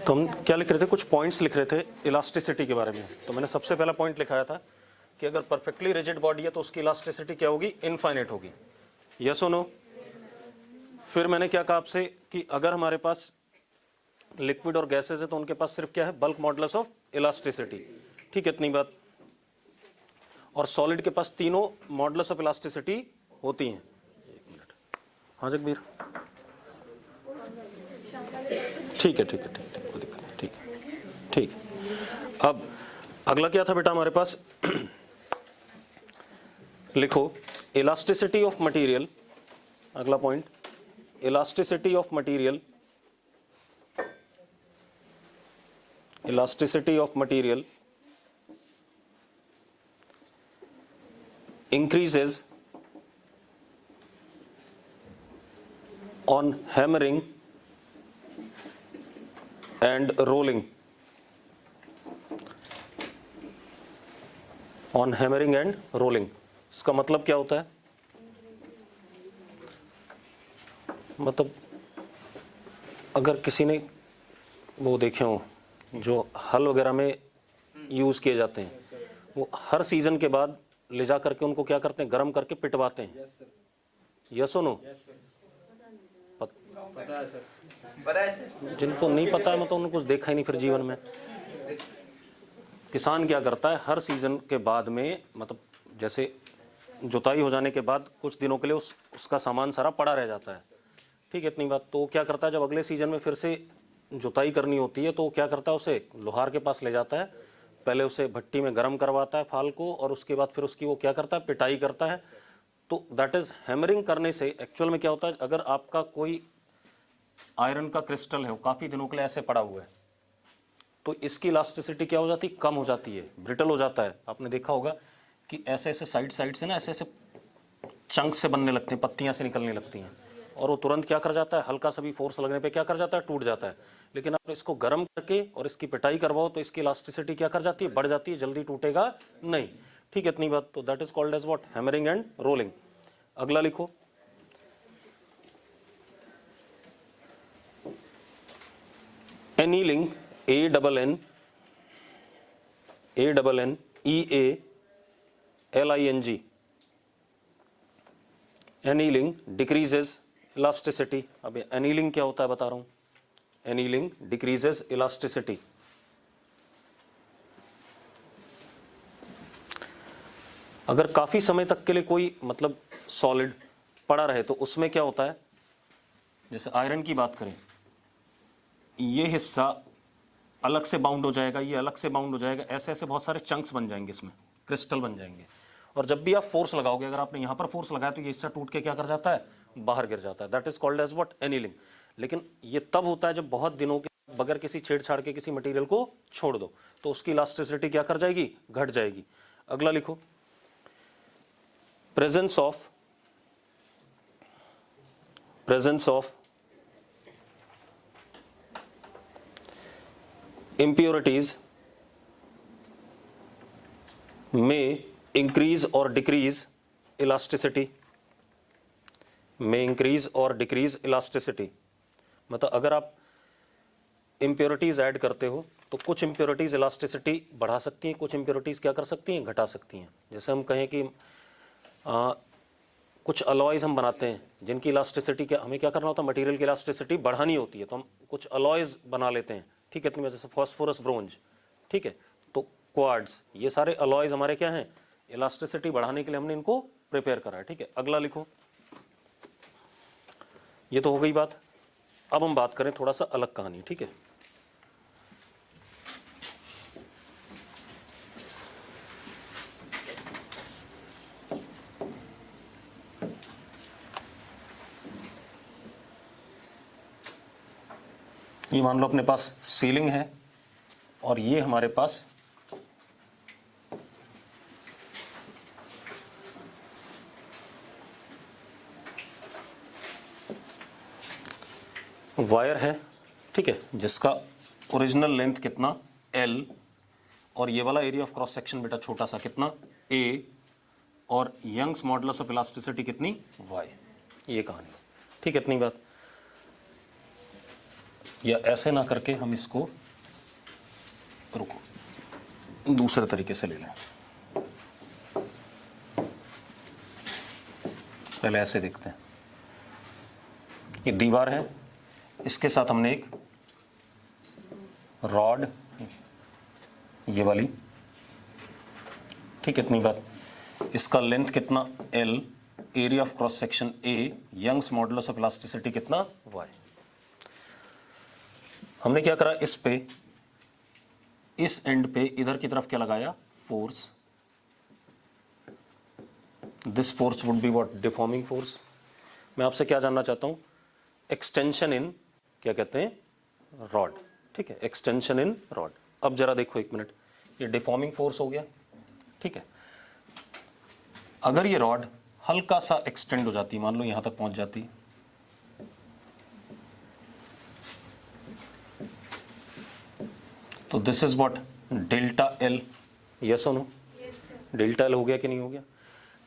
तो हम क्या लिख रहे थे, कुछ पॉइंट्स लिख रहे थे इलास्टिसिटी के बारे में। तो मैंने सबसे पहला पॉइंट लिखाया था कि अगर परफेक्टली रिजिड बॉडी है तो उसकी इलास्टिसिटी क्या होगी, इनफाइनाइट होगी। यस और नो? फिर मैंने क्या कहा आपसे कि अगर हमारे पास लिक्विड और गैसेज है तो उनके पास सिर्फ क्या है, बल्क मॉडुलस ऑफ इलास्टिसिटी। ठीक है, इतनी बात। और सॉलिड के पास तीनों मॉडुलस ऑफ इलास्टिसिटी होती हैं। एक मिनट, हाँ जगबीर, ठीक है ठीक है ठीक है, कोई दिक्कत नहीं, ठीक है ठीक है। अब अगला क्या था बेटा हमारे पास, लिखो इलास्टिसिटी ऑफ मटेरियल। अगला point, elasticity of material, elasticity of material increases on hammering and rolling, on hammering and rolling। इसका मतलब क्या होता है, मतलब अगर किसी ने वो देखे हो जो हल वगैरह में यूज किए जाते हैं, वो हर सीजन के बाद ले जा करके उनको क्या करते हैं, गर्म करके पिटवाते हैं। यस और नो? पता है सर। जिनको नहीं पता है मतलब उन्होंने कुछ देखा ही नहीं फिर जीवन में। किसान क्या करता है, हर सीजन के बाद में, मतलब जैसे जुताई हो जाने के बाद कुछ दिनों के लिए उसका सामान सारा पड़ा रह जाता है। ठीक है, इतनी बात। तो क्या करता है, जब अगले सीजन में फिर से जुताई करनी होती है तो क्या करता है, उसे लोहार के पास ले जाता है, पहले उसे भट्टी में गर्म करवाता है फाल को, और उसके बाद फिर उसकी वो क्या करता है, पिटाई करता है। तो दैट इज हैमरिंग करने से एक्चुअल में क्या होता है, अगर आपका कोई आयरन का क्रिस्टल है वो काफी दिनों के लिए ऐसे पड़ा हुआ है तो इसकी इलास्टिसिटी क्या हो जाती है, कम हो जाती है, ब्रिटल हो जाता है। आपने देखा होगा कि ऐसे ऐसे साइड से ना ऐसे ऐसे चंक से बनने लगते हैं, पत्तियां से निकलने लगती हैं, और वो तुरंत क्या कर जाता है, हल्का सा भी फोर्स लगने पे क्या कर जाता है, टूट जाता है। लेकिन आप इसको गर्म करके और इसकी पिटाई करवाओ तो इसकी इलास्टिसिटी क्या कर जाती है, बढ़ जाती है, जल्दी टूटेगा नहीं। ठीक है, इतनी बात। तो that is called as what, hammering and rolling. अगला लिखो, annealing, ANNEALING, annealing decreases elasticity. अब एनीलिंग क्या होता है बता रहा हूं, एनीलिंग डिक्रीजेस इलास्टिसिटी। अगर काफी समय तक के लिए कोई मतलब सॉलिड पड़ा रहे तो उसमें क्या होता है, जैसे आयरन की बात करें, ये हिस्सा अलग से बाउंड हो जाएगा, ये अलग से बाउंड हो जाएगा, ऐसे ऐसे बहुत सारे चंक्स बन जाएंगे, इसमें क्रिस्टल बन जाएंगे। और जब भी आप फोर्स लगाओगे, अगर आपने यहां पर फोर्स लगाया तो ये हिस्सा टूट के क्या कर जाता है, बाहर गिर जाता है। That is called as what, annealing. लेकिन ये तब होता है जब बहुत दिनों के बगैर किसी छेड़छाड़ के किसी मटेरियल को छोड़ दो, तो उसकी इलास्टिसिटी क्या कर जाएगी, घट जाएगी। अगला लिखो, presence of impurities may increase or decrease elasticity, may increase or decrease elasticity। मतलब अगर आप impurities ऐड करते हो तो कुछ impurities elasticity बढ़ा सकती हैं, कुछ impurities क्या कर सकती हैं, घटा सकती हैं। जैसे हम कहें कि कुछ अलॉयज हम बनाते हैं जिनकी इलास्टिसिटी क्या, हमें क्या करना होता है, मटेरियल की इलास्टिसिटी बढ़ानी होती है, तो हम कुछ अलॉयज बना लेते हैं। ठीक है, इतनी वजह से फॉस्फोरस, ब्रोंज, ठीक है, तो क्वार्ट्ज, ये सारे अलॉयज हमारे क्या हैं, इलास्टिसिटी बढ़ाने के लिए हमने इनको प्रिपेयर करा है। ठीक है, अगला लिखो, ये तो हो गई बात। अब हम बात करें थोड़ा सा अलग कहानी। ठीक है, ये मान लो अपने पास सीलिंग है और ये हमारे पास वायर है। ठीक है, जिसका ओरिजिनल लेंथ कितना, L, और ये वाला एरिया ऑफ क्रॉस सेक्शन बेटा छोटा सा कितना, A, और यंग्स मॉडुलस ऑफ इलास्टिसिटी कितनी, Y। ये कहानी। ठीक है, इतनी बात। या ऐसे ना करके हम इसको, रुको, दूसरे तरीके से ले लें। पहले ऐसे देखते हैं, ये दीवार है, इसके साथ हमने एक रॉड, ये वाली, ठीक है, इतनी बात। इसका लेंथ कितना L, area of cross section A, Young's modulus of elasticity कितना Y। हमने क्या करा, इस पे, इस एंड पे इधर की तरफ क्या लगाया, force. This force would be what, deforming force. मैं आपसे क्या जानना चाहता हूं, एक्सटेंशन इन, क्या कहते हैं, रॉड, ठीक है, एक्सटेंशन इन रॉड। अब जरा देखो एक मिनट, ये डिफॉर्मिंग फोर्स हो गया, ठीक है। अगर ये रॉड हल्का सा एक्सटेंड हो जाती, मान लो यहां तक पहुंच जाती, तो this is what, delta L, yes और नो, डेल्टा एल हो गया कि नहीं हो गया,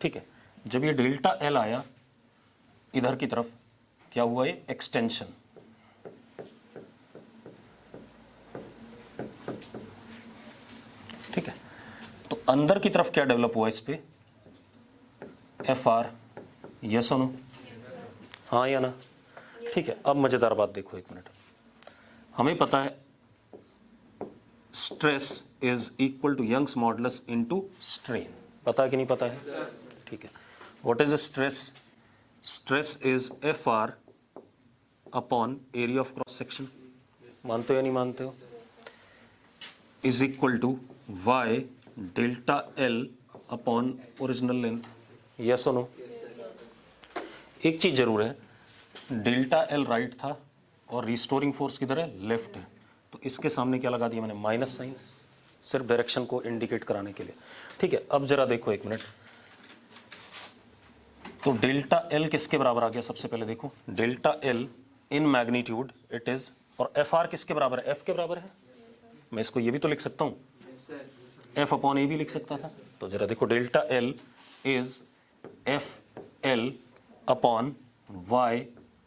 ठीक है। जब ये डेल्टा एल आया इधर की तरफ, क्या हुआ, ये एक्सटेंशन, ठीक है। तो अंदर की तरफ क्या डेवलप हुआ, इस पे एफ आर, यस और नो, हाँ या ना, ठीक है। अब मजेदार बात देखो एक मिनट, हमें पता है stress is equal to Young's modulus into strain, पता है कि नहीं पता है, ठीक है। What is stress, stress is F R upon area of cross section, मानते हो या नहीं मानते हो, is equal to y delta L upon original length, yes और नो। एक चीज जरूर है, डेल्टा एल राइट था और रिस्टोरिंग फोर्स किधर है, लेफ्ट है, तो इसके सामने क्या लगा दिया मैंने, माइनस साइन, सिर्फ डायरेक्शन को इंडिकेट कराने के लिए, ठीक है। अब जरा देखो एक मिनट, तो डेल्टा एल किसके बराबर आ गया, सबसे पहले देखो, delta L in magnitude it is, और एफ आर किसके बराबर है, एफ के बराबर है। मैं इसको ये भी तो लिख सकता हूं, एफ अपॉन ए भी लिख सकता था। तो जरा देखो, delta L is F L upon Y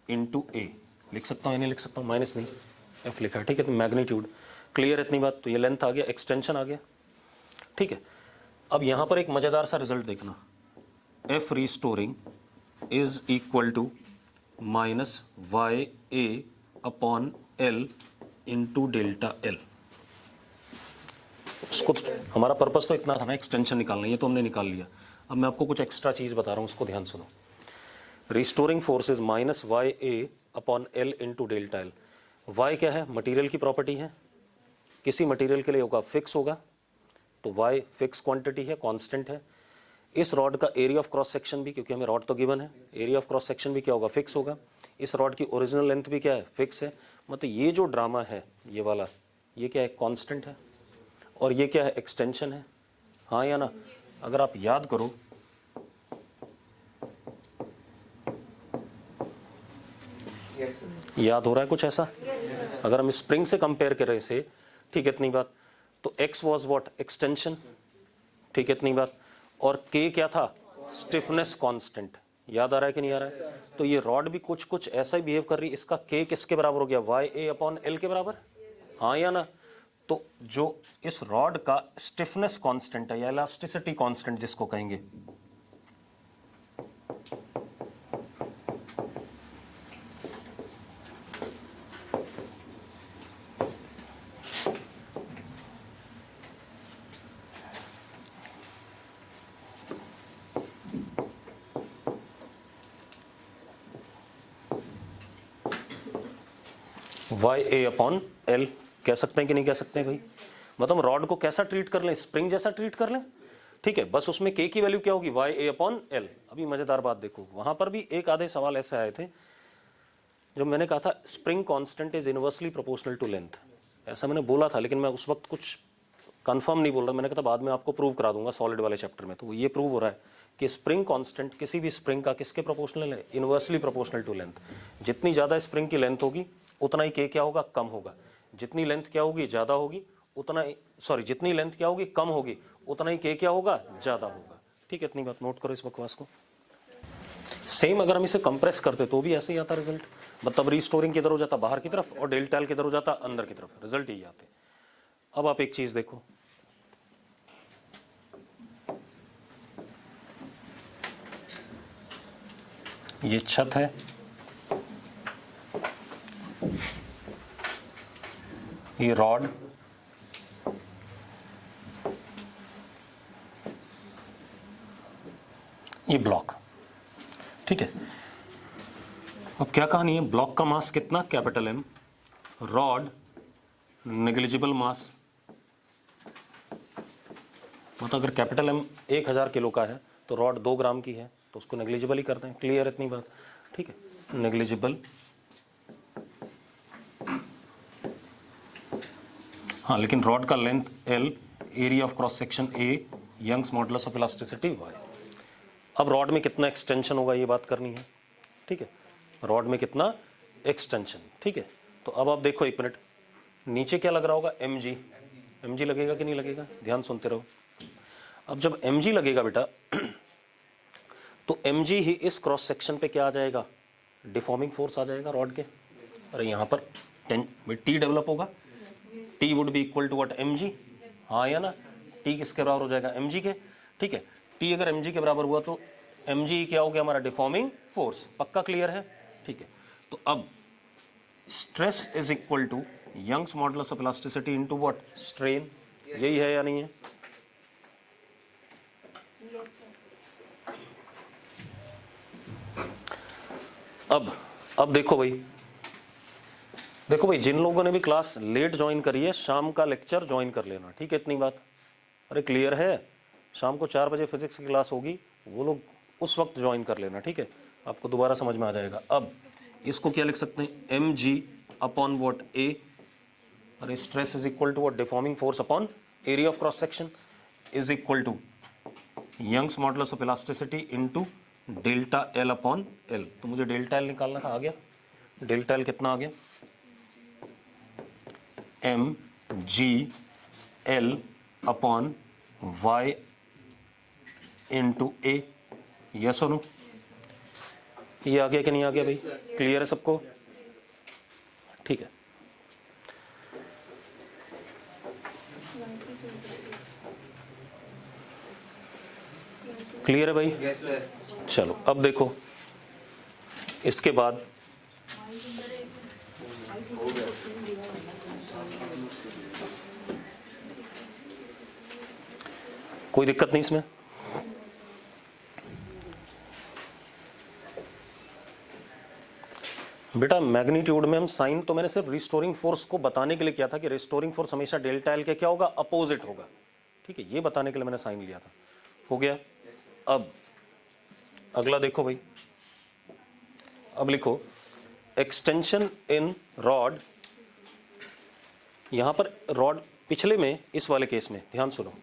into A, लिख सकता हूं या नहीं लिख सकता हूं, माइनस नहीं, एफ लिखा है, ठीक है। तो मैग्नीट्यूड क्लियर, इतनी बात। तो ये लेंथ आ गया, एक्सटेंशन आ गया, ठीक है। अब यहां पर एक मजेदार सा रिजल्ट देखना, F restoring is equal to minus Y A upon L into delta L. उसको हमारा पर्पस तो इतना था ना, एक्सटेंशन निकालना, ये तो हमने निकाल लिया। अब मैं आपको कुछ एक्स्ट्रा चीज बता रहा हूं, उसको ध्यान सुनो। Restoring force is minus Y A upon L into delta L. Y क्या है, मटेरियल की प्रॉपर्टी है, किसी मटेरियल के लिए होगा फिक्स होगा, तो वाई फिक्स क्वांटिटी है, कांस्टेंट है। इस रॉड का एरिया ऑफ क्रॉस सेक्शन भी, क्योंकि हमें रॉड तो गिवन है, एरिया ऑफ क्रॉस सेक्शन भी क्या होगा, फिक्स होगा। इस रॉड की ओरिजिनल लेंथ भी क्या है, फिक्स है। मतलब ये जो ड्रामा है ये वाला, ये क्या है, कांस्टेंट है, और ये क्या है, एक्सटेंशन है, हाँ या ना। अगर आप याद करो, याद हो रहा है कुछ ऐसा, अगर हम स्प्रिंग से कंपेयर करें इसे, ठीक है, इतनी बात। तो x वाज व्हाट, एक्सटेंशन, ठीक है, इतनी बात। और k क्या था, स्टिफनेस कांस्टेंट, याद आ रहा है कि नहीं आ रहा है। तो ये रॉड भी कुछ कुछ ऐसा ही बिहेव कर रही है, इसका k किसके बराबर हो गया, वाई ए अपॉन एल के बराबर, हाँ या ना। तो जो इस रॉड का स्टिफनेस कांस्टेंट है या इलास्टिसिटी कांस्टेंट जिसको कहेंगे, वाई ए अपॉन एल कह सकते हैं कि नहीं कह सकते हैं भाई। मतलब रॉड को कैसा ट्रीट कर लें, स्प्रिंग जैसा ट्रीट कर लें, ठीक है। बस उसमें के की वैल्यू क्या होगी, वाई ए अपॉन एल। अभी मजेदार बात देखो, वहां पर भी एक आधे सवाल ऐसे आए थे जब मैंने कहा था spring constant is inversely proportional to length, ऐसा मैंने बोला था, लेकिन मैं उस वक्त कुछ कंफर्म नहीं बोल रहा, मैंने कहा था बाद में आपको प्रूव करा दूंगा सॉलिड वाले चैप्टर में। तो ये प्रूव हो रहा है कि स्प्रिंग कांस्टेंट किसी भी स्प्रिंग का किसके प्रोपोर्शनल है, इनवर्सली प्रोपोर्शनल टू लेंथ। जितनी ज्यादा स्प्रिंग की लेंथ होगी उतना ही के क्या होगा, कम होगा। जितनी लेंथ क्या होगी, ज्यादा होगी, उतना ही, सॉरी, जितनी लेंथ क्या होगी, कम होगी, उतना ही के क्या होगा, ज्यादा होगा, ठीक है। इतनी बात नोट करो इस बकवास को। सेम अगर हम इसे कंप्रेस करते तो भी ऐसे ही आता रिजल्ट, मतलब रीस्टोरिंग किधर हो जाता बाहर की तरफ और डेल्टा किधर हो जाता अंदर की तरफ, रिजल्ट यही आते। अब आप एक चीज देखो, ये छत है, ये रॉड, ये ब्लॉक, ठीक है। अब क्या कहानी है, ब्लॉक का मास कितना, capital M, rod negligible mass, मतलब अगर कैपिटल एम 1000 किलो का है तो रॉड 2 ग्राम की है तो उसको नेग्लिजिबल ही करते हैं, क्लियर इतनी बात, ठीक है, नेग्लिजिबल। हाँ लेकिन रॉड का length L, area of cross section A, Young's modulus of elasticity Y। अब रॉड में कितना एक्सटेंशन होगा ये बात करनी है, ठीक है, रॉड में कितना एक्सटेंशन, ठीक है। तो अब आप देखो एक मिनट, नीचे क्या लग रहा होगा, mg लगेगा कि नहीं लगेगा, ध्यान सुनते रहो। अब जब mg लगेगा बेटा तो mg ही इस क्रॉस सेक्शन पे क्या आ जाएगा, डिफॉर्मिंग फोर्स आ जाएगा रॉड के। अरे यहाँ पर T डेवलप होगा, T would be equal to what, mg, हाँ या ना, T किसके बराबर हो जाएगा, mg के, ठीक है। T अगर mg के बराबर हुआ तो mg क्या हो गया हमारा, डिफॉर्मिंग फोर्स, पक्का क्लियर है, ठीक है। तो अब stress is equal to Young's modulus of elasticity into what, strain, यही है या नहीं है। अब देखो भाई, देखो भाई, जिन लोगों ने भी क्लास लेट ज्वाइन करी है शाम का लेक्चर ज्वाइन कर लेना, ठीक है, इतनी बात। अरे क्लियर है, शाम को 4 बजे फिजिक्स की क्लास होगी, वो लोग उस वक्त ज्वाइन कर लेना, ठीक है, आपको दोबारा समझ में आ जाएगा। अब इसको क्या लिख सकते हैं, mg अपॉन व्हाट, a, अरे stress is equal to what, deforming force upon area of cross section is equal to Young's modulus of elasticity into delta L upon L। तो मुझे डेल्टा L निकालना था, आ गया, डेल्टा L कितना आ गया, mg upon y into a, yes और no, ये आ गया कि नहीं आ गया भाई, क्लियर है सबको, ठीक है। क्लियर है भाई, यस सर। चलो अब देखो इसके बाद कोई दिक्कत नहीं इसमें, बेटा मैग्नीट्यूड में हम साइन तो मैंने सिर्फ रिस्टोरिंग फोर्स को बताने के लिए किया था कि रिस्टोरिंग फोर्स हमेशा डेल्टा एल के क्या होगा, अपोजिट होगा, ठीक है, ये बताने के लिए मैंने साइन लिया था, हो गया। अब अगला देखो भाई, अब लिखो एक्सटेंशन इन रॉड, यहां पर रॉड पिछले में, इस वाले केस में ध्यान सुनो,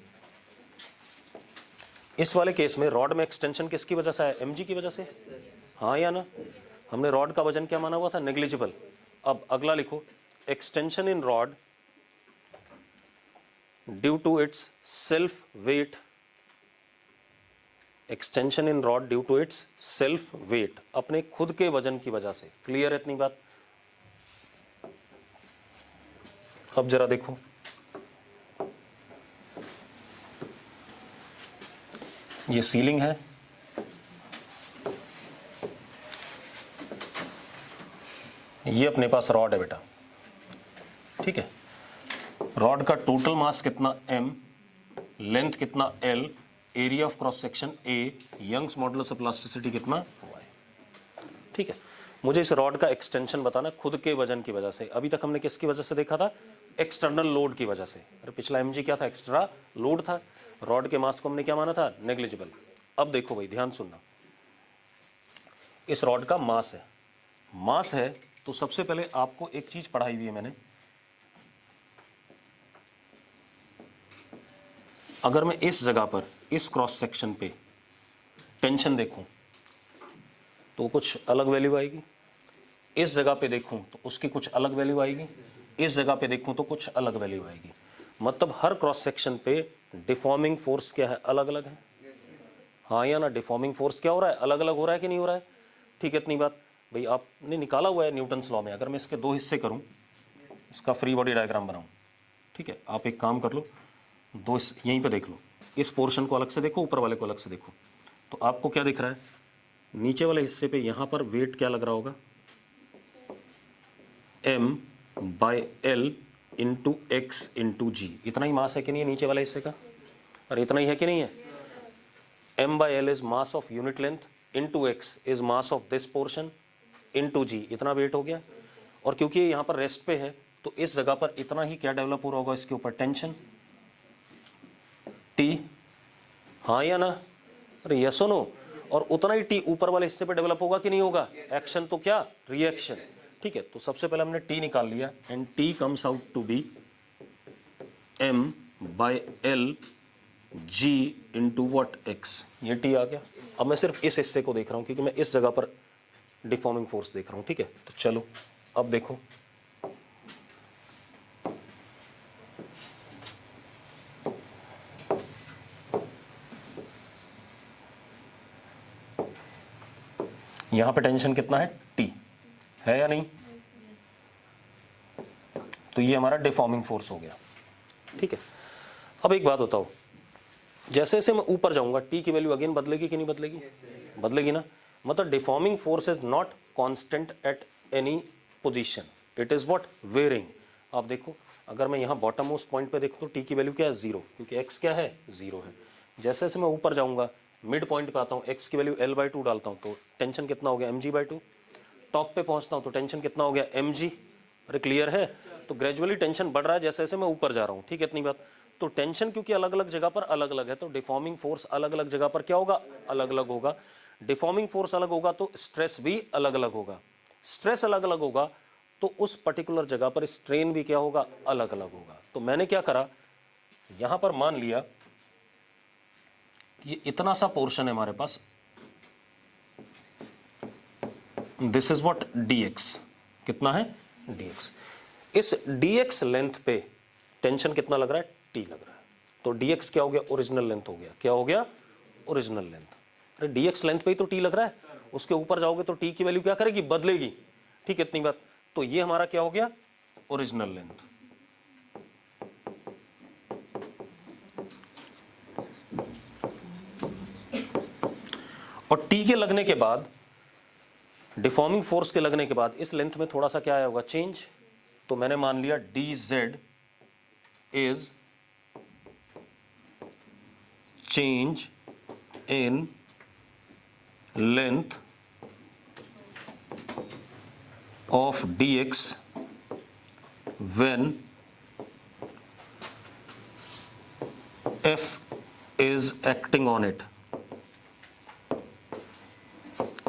इस वाले केस में रॉड में एक्सटेंशन किसकी वजह से है, mg की वजह से, हाँ या ना, हमने रॉड का वजन क्या माना हुआ था, नेग्लिजिबल। अब अगला लिखो extension in rod due to its self weight, extension in rod due to its self weight, अपने खुद के वजन की वजह से, क्लियर है इतनी बात। अब जरा देखो, ये सीलिंग है, ये अपने पास रॉड है बेटा, ठीक है, रॉड का टोटल मास कितना m, लेंथ कितना l, area of cross section a, Young's modulus of elasticity कितना y, ठीक है। मुझे इस रॉड का एक्सटेंशन बताना खुद के वजन की वजह से, अभी तक हमने किसकी वजह से देखा था, एक्सटर्नल लोड की वजह से। अरे पिछला mg क्या था, एक्स्ट्रा लोड था, रॉड के मास को हमने क्या माना था, नेग्लिजिबल। अब देखो भाई ध्यान सुनना, इस रॉड का मास है, मास है तो सबसे पहले आपको एक चीज पढ़ाई हुई है मैंने, अगर मैं इस जगह पर इस क्रॉस सेक्शन पे टेंशन देखूं तो कुछ अलग वैल्यू आएगी, इस जगह पे देखूं तो उसकी कुछ अलग वैल्यू आएगी, इस जगह पे देखूं तो कुछ अलग वैल्यू आएगी, मतलब हर क्रॉस सेक्शन पे डिफॉर्मिंग फोर्स क्या है, अलग अलग है, हाँ या ना, डिफॉर्मिंग फोर्स क्या हो रहा है, अलग अलग हो रहा है कि नहीं हो रहा है। ठीक है, इतनी बात। भाई आपने निकाला हुआ है न्यूटन्स लॉ में, अगर मैं इसके दो हिस्से करूं, इसका फ्री बॉडी डायग्राम बनाऊं, ठीक है, आप एक काम कर लो, दो यहीं पे देख लो, इस पोर्शन को अलग से देखो, ऊपर वाले को अलग से देखो, तो आपको क्या दिख रहा है, नीचे वाले हिस्से पे यहां पर वेट क्या लग रहा होगा, m/l into x into g. इतना ही मास है कि नहीं है नीचे वाले हिस्से का, और इतना ही है कि नहीं है। m/l is mass of unit length into X is mass of this portion into g, इतना वेट हो गया। और क्योंकि ये यहाँ पर रेस्ट पे है तो इस जगह पर इतना ही क्या डेवलप हो रहा होगा, इसके ऊपर टेंशन T, हाँ या ना, अरे यस और नो। और उतना ही T ऊपर वाले हिस्से पे डेवलप होगा कि नहीं होगा, एक्शन तो क्या, रिएक्शन। ठीक है, तो सबसे पहले हमने T निकाल लिया and T comes out to be m/l g into what x, ये T आ गया। अब मैं सिर्फ इस हिस्से को देख रहा हूं क्योंकि मैं इस जगह पर डिफॉर्मिंग फोर्स देख रहा हूं। ठीक है, तो चलो अब देखो, यहां पे टेंशन कितना है, T है या नहीं, तो ये हमारा डिफॉर्मिंग फोर्स हो गया। ठीक है, अब एक बात बताओ, जैसे जैसे मैं ऊपर जाऊंगा T की वैल्यू अगेन बदलेगी कि नहीं बदलेगी, बदलेगी ना। मतलब deforming force is not constant at any position, it is what, varying. आप देखो, अगर मैं यहाँ बॉटम मोस्ट पॉइंट पे देखूं तो T की वैल्यू क्या है, 0, क्योंकि x क्या है, 0 है। जैसे जैसे मैं ऊपर जाऊंगा, मिड पॉइंट पे आता हूँ, x की वैल्यू l/2 डालता हूँ तो टेंशन कितना हो गया, mg/2। टॉप पे पहुंचता हूँ तो टेंशन कितना हो गया, mg। अरे क्लियर है, तो ग्रेजुअली टेंशन बढ़ रहा है जैसे जैसे मैं ऊपर जा रहा हूँ। ठीक है, इतनी बात। तो टेंशन क्योंकि अलग अलग जगह पर अलग अलग है, तो डिफॉर्मिंग फोर्स अलग अलग जगह पर क्या होगा, अलग अलग होगा। डिफॉर्मिंग फोर्स अलग होगा तो स्ट्रेस भी अलग अलग होगा। स्ट्रेस अलग अलग होगा तो उस पर्टिकुलर जगह पर स्ट्रेन भी क्या होगा, अलग अलग होगा। तो मैंने क्या करा, यहां पर मान लिया ये इतना सा पोर्शन है हमारे पास, दिस इज व्हाट, dx। कितना है, dx। इस dx लेंथ पे टेंशन कितना लग रहा है, T लग रहा है। तो dx क्या हो गया, ओरिजिनल लेंथ हो गया। क्या हो गया, ओरिजिनल लेंथ। अरे dx लेंथ पे ही तो T लग रहा है, उसके ऊपर जाओगे तो T की वैल्यू क्या करेगी, बदलेगी। ठीक है, इतनी बात। तो ये हमारा क्या हो गया, ओरिजिनल लेंथ। और T के लगने के बाद, डिफॉर्मिंग फोर्स के लगने के बाद इस लेंथ में थोड़ा सा क्या आया होगा, चेंज। तो मैंने मान लिया dz is change in length of dx when f is acting on it.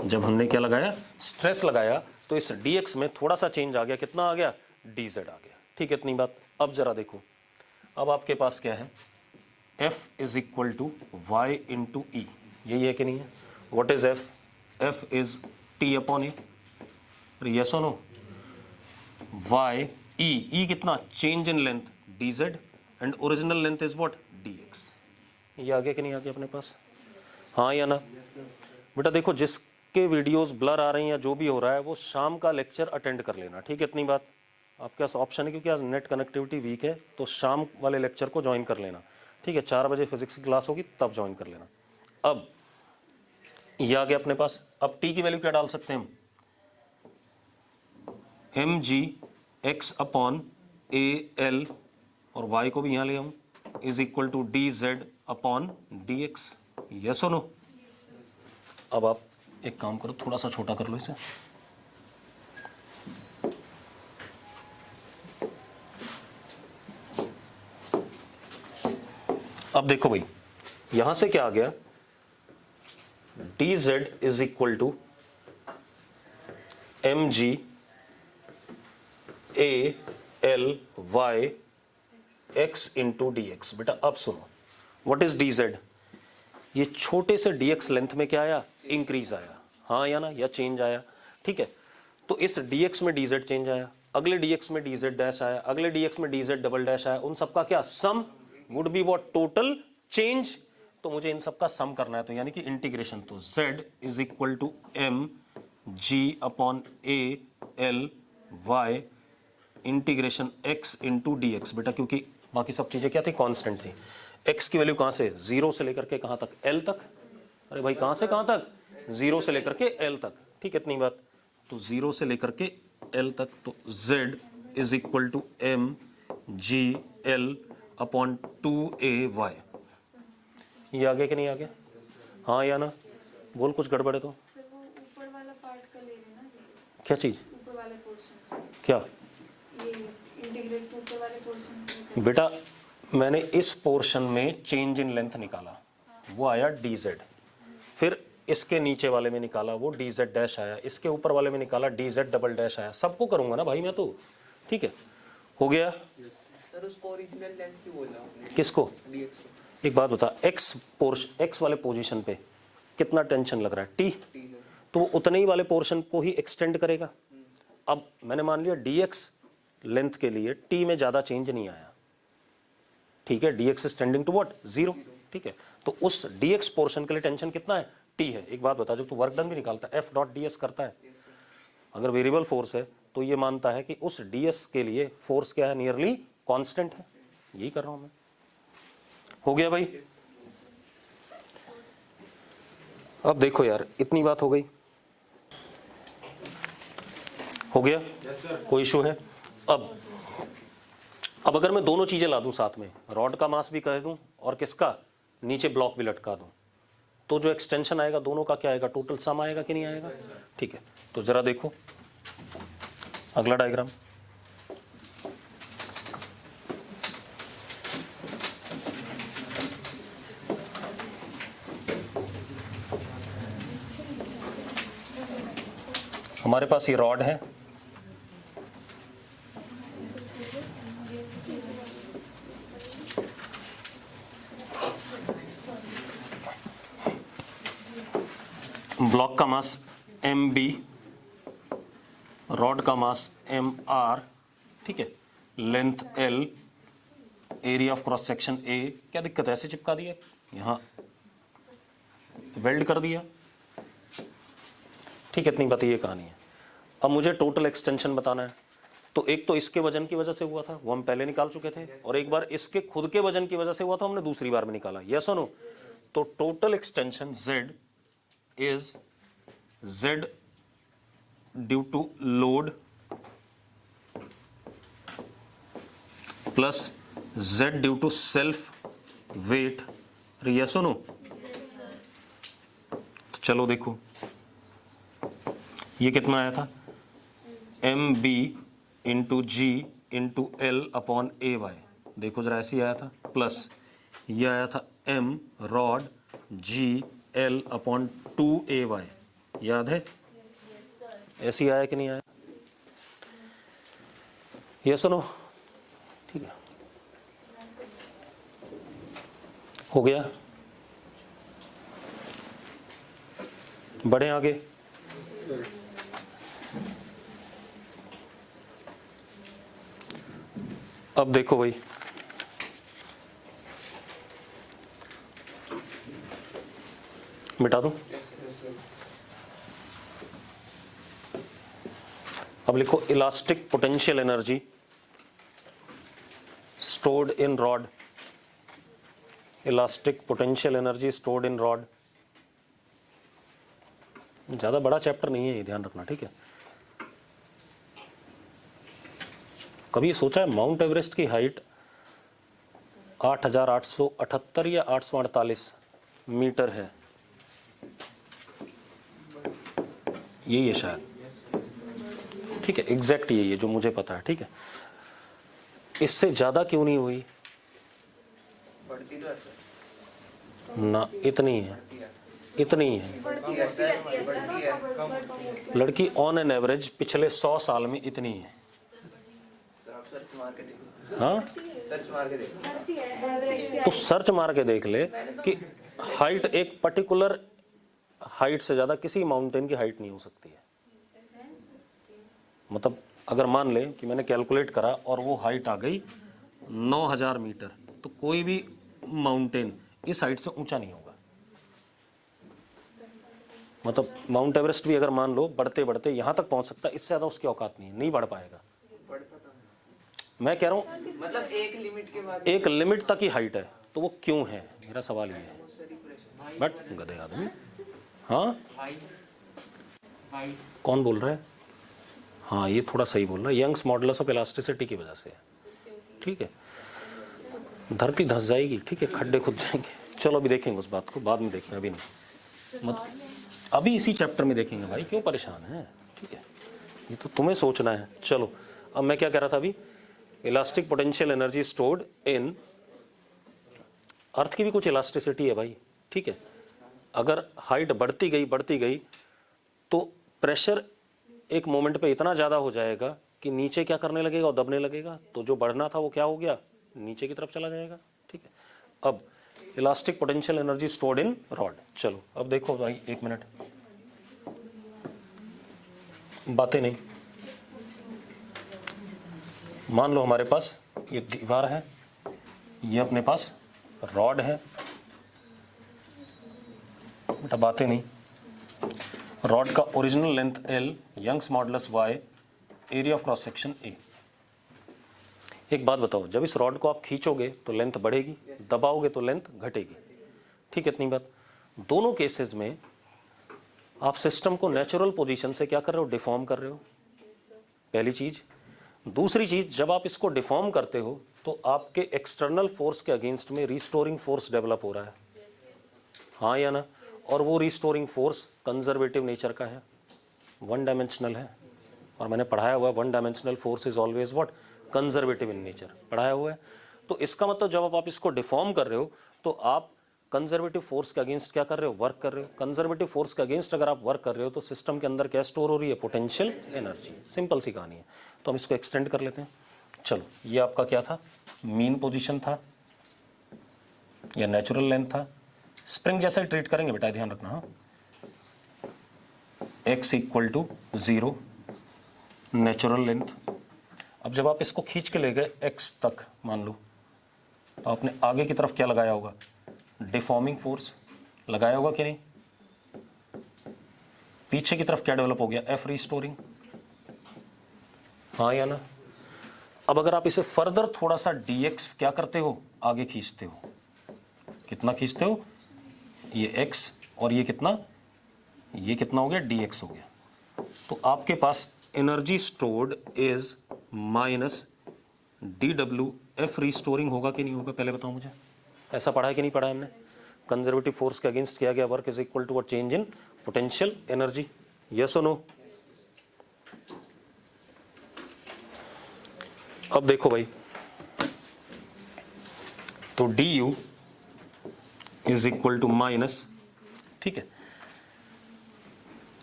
जब हमने क्या लगाया, स्ट्रेस लगाया, तो इस dx में थोड़ा सा चेंज आ गया, कितना आ गया, dz आ गया। ठीक है, इतनी बात। अब जरा देखो, अब आपके पास क्या है, F is equal to Y into E, यही है कि नहीं है। What is F, F is T upon A, yes और नो। वाई ई कितना, change in length dz and original length is what, dx। ये आ गया कि नहीं आ गया अपने पास, हाँ या ना। बेटा देखो, जिसके वीडियोस ब्लर आ रही हैं, जो भी हो रहा है, वो शाम का लेक्चर अटेंड कर लेना। ठीक है, इतनी बात। आपके पास ऑप्शन है, क्योंकि आज नेट कनेक्टिविटी वीक है, तो शाम वाले लेक्चर को ज्वाइन कर लेना। ठीक है, 4 बजे फिजिक्स की क्लास होगी, तब ज्वाइन कर लेना। अब ये आ गया अपने पास। अब T की वैल्यू क्या डाल सकते हैं हम, mg x अपॉन al, और y को भी यहां ले आऊं, is equal to dz upon dx। Yes और नो। अब आप एक काम करो, थोड़ा सा छोटा कर लो इसे। अब देखो भाई, यहां से क्या आ गया, dz is equal to mg al y x into dx। बेटा अब सुनो, व्हाट इज dz, ये छोटे से dx लेंथ में क्या आया, इंक्रीज आया, हाँ या ना, या चेंज आया। ठीक है, तो इस dx में dz चेंज आया, अगले dx में dz डैश आया, अगले dx में dz डबल डैश आया, उन सबका क्या sum would be what, total change. तो मुझे इन सबका सम करना है, तो यानी कि इंटीग्रेशन, तो z is equal to m G upon A L Y integration x into D X. बेटा क्योंकि बाकी सब चीज़ें क्या थी, कांस्टेंट थी। x की वैल्यू कहाँ से, 0 से लेकर के कहाँ तक, l तक। अरे भाई कहाँ से कहाँ तक, 0 से लेकर के l तक। ठीक है, इतनी बात। तो 0 से लेकर के l तक, तो z is equal to M G L upon 2a y। ये आगे कि नहीं आगे, हाँ या ना, बोल, कुछ गड़बड़ है तो। सर वो ऊपर वाला पार्ट का ले लेना, क्या चीज़, ऊपर वाले पोर्शन, क्या ये इंटीग्रेट तो ऊपर वाले पोर्शन। बेटा, मैंने इस पोर्शन में चेंज इन लेंथ निकाला, वो आया डी जेड। फिर इसके नीचे वाले में निकाला, वो डी जेड डैश आया। इसके ऊपर वाले में निकाला, डी जेड डबल डैश आया। सबको करूंगा ना भाई मैं तो। ठीक है, हो गया। सर उसको ओरिजिनल लेंथ क्यों बोला आपने? किसको, dx को। एक बात बता, एक्स वाले पोजीशन पे कितना टेंशन लग रहा है, टी, T है। तो वो उतने ही वाले पोर्शन को ही एक्सटेंड करेगा। अब मैंने मान लिया dx लेंथ के लिए t में ज्यादा चेंज नहीं आया। ठीक है, dx is tending to what, 0। ठीक है, तो उस dx पोर्शन के लिए टेंशन कितना है, t है। एक बात बता, जब तू वर्क डन भी निकालता है f डॉट ds करता है, अगर वेरिएबल फोर्स है तो ये मानता है कि उस ds के लिए फोर्स क्या है, नियरली कांस्टेंट है। यही कर रहा हूं मैं। हो गया भाई। अब देखो यार, इतनी बात हो गई, हो गया, कोई इशू है। अब अगर मैं दोनों चीजें ला दूं साथ में, रॉड का मास भी कह दूं और किसका, नीचे ब्लॉक भी लटका दूं, तो जो एक्सटेंशन आएगा दोनों का क्या आएगा, टोटल सम आएगा कि नहीं आएगा। ठीक है, तो जरा देखो अगला डायग्राम। हमारे पास ये रॉड है, ब्लॉक का मास एम बी, रॉड का मास एम आर। ठीक है, length L, area of cross section A. क्या दिक्कत है, ऐसे चिपका दिया, यहां वेल्ड कर दिया। ठीक है, इतनी बात, ये कहानी है। अब मुझे टोटल एक्सटेंशन बताना है, तो एक तो इसके वजन की वजह से हुआ था, वो हम पहले निकाल चुके थे, और एक बार इसके खुद के वजन की वजह से हुआ था, हमने दूसरी बार में निकाला। यस और नो। तो total extension z is z due to load plus z due to self weight. Yes और नो। तो चलो देखो, ये कितना आया था, M B into G into L upon A Y. देखो जरा, ऐसे आया था, प्लस ये आया था M rod G L upon 2ay। याद है, ऐसे आया कि नहीं आया, ये सुनो। ठीक है, हो गया, बढ़े आगे। अब देखो भाई, मिटा दूं, अब लिखो इलास्टिक पोटेंशियल एनर्जी स्टोर्ड इन rod, elastic potential energy stored इन रॉड। ज्यादा बड़ा चैप्टर नहीं है ये, ध्यान रखना। ठीक है, कभी सोचा है माउंट एवरेस्ट की हाइट 8,878 या 848 मीटर है, यही है शायद। ठीक है, एग्जैक्ट यही है जो मुझे पता है। ठीक है, इससे ज्यादा क्यों नहीं हुई बढ़ती तो है सर। ना, इतनी है, इतनी है। बढ़ती है सर, बढ़ती है, कम। लड़की ऑन एन एवरेज पिछले 100 साल में इतनी है। सर आप सर्च मार के देखो। हाँ, सर्च मार के देखो। बढ़ती है एवरेज। तो सर्च मार के देख ले कि हाइट, एक पर्टिकुलर हाइट से ज्यादा किसी माउंटेन की हाइट नहीं हो सकती है। मतलब अगर मान ले कि मैंने कैलकुलेट करा और वो हाइट आ गई 9,000 मीटर, तो कोई भी माउंटेन इस हाइट से ऊंचा नहीं होगा। मतलब माउंट एवरेस्ट भी अगर मान लो बढ़ते बढ़ते यहाँ तक पहुँच सकता है, इससे ज़्यादा उसकी औकात नहीं है, नहीं बढ़ पाएगा। बढ़ता था मैं कह रहा हूँ मतलब एक लिमिट के बाद एक लिमिट तक ही हाइट है, तो वो क्यों है, मेरा सवाल ये है। एटमॉस्फेरिक प्रेशर बट गधे आदमी, हाँ कौन बोल रहा है, हाँ ये थोड़ा सही बोल रहा है, यंग्स मॉडुलस ऑफ इलास्टिसिटी की वजह से है। ठीक है, धरती धंस जाएगी, ठीक है, खड्डे खुद जाएंगे। चलो अभी देखेंगे उस बात को, बाद में देखेंगे, अभी नहीं, अभी इसी चैप्टर में देखेंगे भाई, क्यों परेशान है। ठीक है, ये तो तुम्हें सोचना है। चलो अब मैं क्या कह रहा था अभी, elastic potential energy stored in earth की भी कुछ इलास्टिसिटी है भाई। ठीक है, अगर हाइट बढ़ती गई तो प्रेशर एक मोमेंट पे इतना ज़्यादा हो जाएगा कि नीचे क्या करने लगेगा और दबने लगेगा, तो जो बढ़ना था वो क्या हो गया, नीचे की तरफ चला जाएगा। ठीक है, अब इलास्टिक पोटेंशियल एनर्जी स्टोर्ड इन रॉड। चलो अब देखो भाई, एक मिनट, बातें नहीं। मान लो हमारे पास ये दीवार है, ये अपने पास रॉड है, बेटा बातें नहीं। रॉड का original length L, Young's modulus Y, area of cross section A। एक बात बताओ, जब इस रॉड को आप खींचोगे तो लेंथ बढ़ेगी, दबाओगे तो लेंथ घटेगी। ठीक है, इतनी बात। दोनों केसेस में आप सिस्टम को नेचुरल पोजीशन से क्या कर रहे हो, डिफॉर्म कर रहे हो, पहली चीज। दूसरी चीज, जब आप इसको डिफॉर्म करते हो तो आपके एक्सटर्नल फोर्स के अगेंस्ट में रिस्टोरिंग फोर्स डेवलप हो रहा है, हाँ या ना। और वो रिस्टोरिंग फोर्स कंजर्वेटिव नेचर का है, वन डायमेंशनल है। और मैंने पढ़ाया हुआ है, one dimensional force is always what, conservative in nature, पढ़ाया हुआ है। तो इसका मतलब जब आप इसको डिफॉर्म कर रहे हो तो आप कंजर्वेटिव फोर्स के अगेंस्ट क्या कर रहे हो, वर्क कर रहे हो। कंजर्वेटिव फोर्स के अगेंस्ट अगर आप वर्क कर रहे हो तो सिस्टम के अंदर क्या स्टोर हो रही है, पोटेंशियल एनर्जी। सिंपल सी कहानी है। तो हम इसको एक्सटेंड कर लेते हैं। चलो, ये आपका क्या था, मीन पोजीशन था या नेचुरल लेंथ था। स्प्रिंग जैसा ही ट्रीट करेंगे बेटा, ध्यान रखना। हाँ, x equal to 0 natural length. अब जब आप इसको खींच के ले गए x तक, मान लो, तो आपने आगे की तरफ क्या लगाया होगा, डिफॉर्मिंग फोर्स लगाया होगा कि नहीं। पीछे की तरफ क्या डेवलप हो गया, F रिस्टोरिंग, हाँ या ना। अब अगर आप इसे फर्दर थोड़ा सा dx क्या करते हो, आगे खींचते हो, कितना खींचते हो, ये x और ये कितना हो गया, dx हो गया। तो आपके पास energy stored is minus dw, F restoring होगा कि नहीं होगा, पहले बताओ मुझे। ऐसा पढ़ा है कि नहीं पढ़ा है हमने, कंजर्वेटिव फोर्स के अगेंस्ट किया गया work is equal to a change in potential energy, yes और नो। अब देखो भाई, तो du is equal to minus, ठीक है,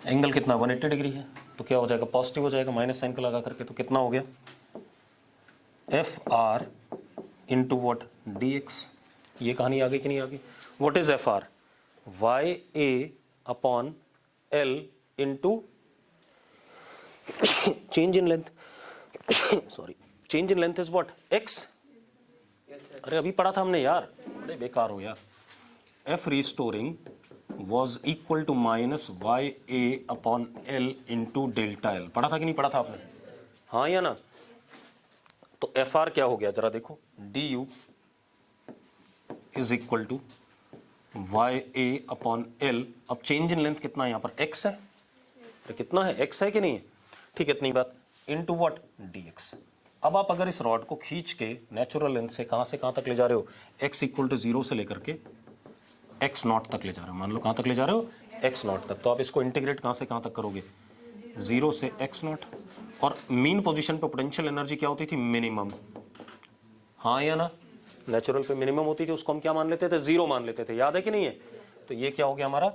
एंगल कितना 180 डिग्री है, तो क्या हो जाएगा, पॉजिटिव हो जाएगा, माइनस साइन को लगा करके। तो कितना हो गया, F R into what, D X. ये कहानी आ गई कि नहीं आ गई। What is F R, Y A upon L into change in length, sorry, change in length is what, X. अरे अभी पढ़ा था हमने यार, बड़े बेकार हो यार। F restoring was equal to minus y a upon l into delta l, पढ़ा था कि नहीं पढ़ा था आपने, हाँ या ना। तो एफ आर क्या हो गया जरा देखो, du is equal to Y A upon L. अब चेंज इन लेंथ कितना है यहाँ पर, x है, तो कितना है, x है कि नहीं है, ठीक है, इतनी बात, इनटू व्हाट, dx। अब आप अगर इस रॉड को खींच के नेचुरल लेंथ से कहाँ तक ले जा रहे हो, x इक्वल टू 0 से लेकर के x नॉट तक ले जा रहे हो, मान लो कहाँ तक ले जा रहे हो, x नॉट तक। तो आप इसको इंटीग्रेट कहाँ से कहाँ तक करोगे, 0 से x नॉट। और मीन पोजीशन पे पोटेंशियल एनर्जी क्या होती थी, मिनिमम, हाँ या ना। नेचुरल पे मिनिमम होती थी, उसको हम क्या मान लेते थे, 0 मान लेते थे, याद है कि नहीं है। तो ये क्या हो गया हमारा,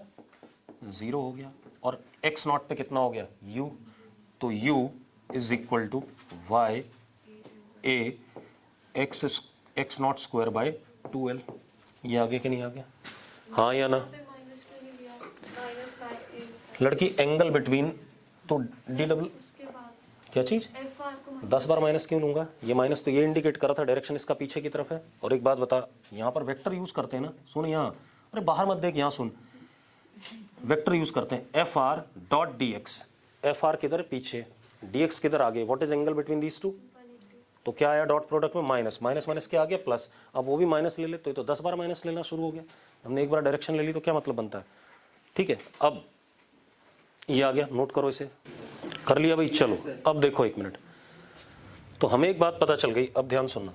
0 हो गया। और x नॉट पे कितना हो गया, u। तो u is equal to Y A X naught square by 2l। ये आगे कि नहीं आ गया, हाँ या ना। लड़की एंगल बिटवीन, तो डी डबल क्या चीज, 10 बार माइनस क्यों लूंगा, ये माइनस तो ये इंडिकेट कर रहा था डायरेक्शन इसका पीछे की तरफ है। और एक बात बता, यहाँ पर वेक्टर यूज करते हैं ना, सुन यहाँ, अरे बाहर मत देख, यहाँ सुन, वेक्टर यूज करते हैं F R dot D x. F R किधर पीछे, डी एक्स किधर आगे, what is angle between these two? तो क्या आया डॉट प्रोडक्ट में माइनस, माइनस माइनस क्या आ गया प्लस। अब वो भी माइनस ले ले तो ये तो 10 बार माइनस लेना शुरू हो गया। हमने एक बार डायरेक्शन ले ली तो क्या मतलब बनता है, ठीक है। अब ये आ गया, नोट करो इसे, कर लिया भाई। चलो अब देखो एक मिनट, तो हमें एक बात पता चल गई। अब ध्यान सुनना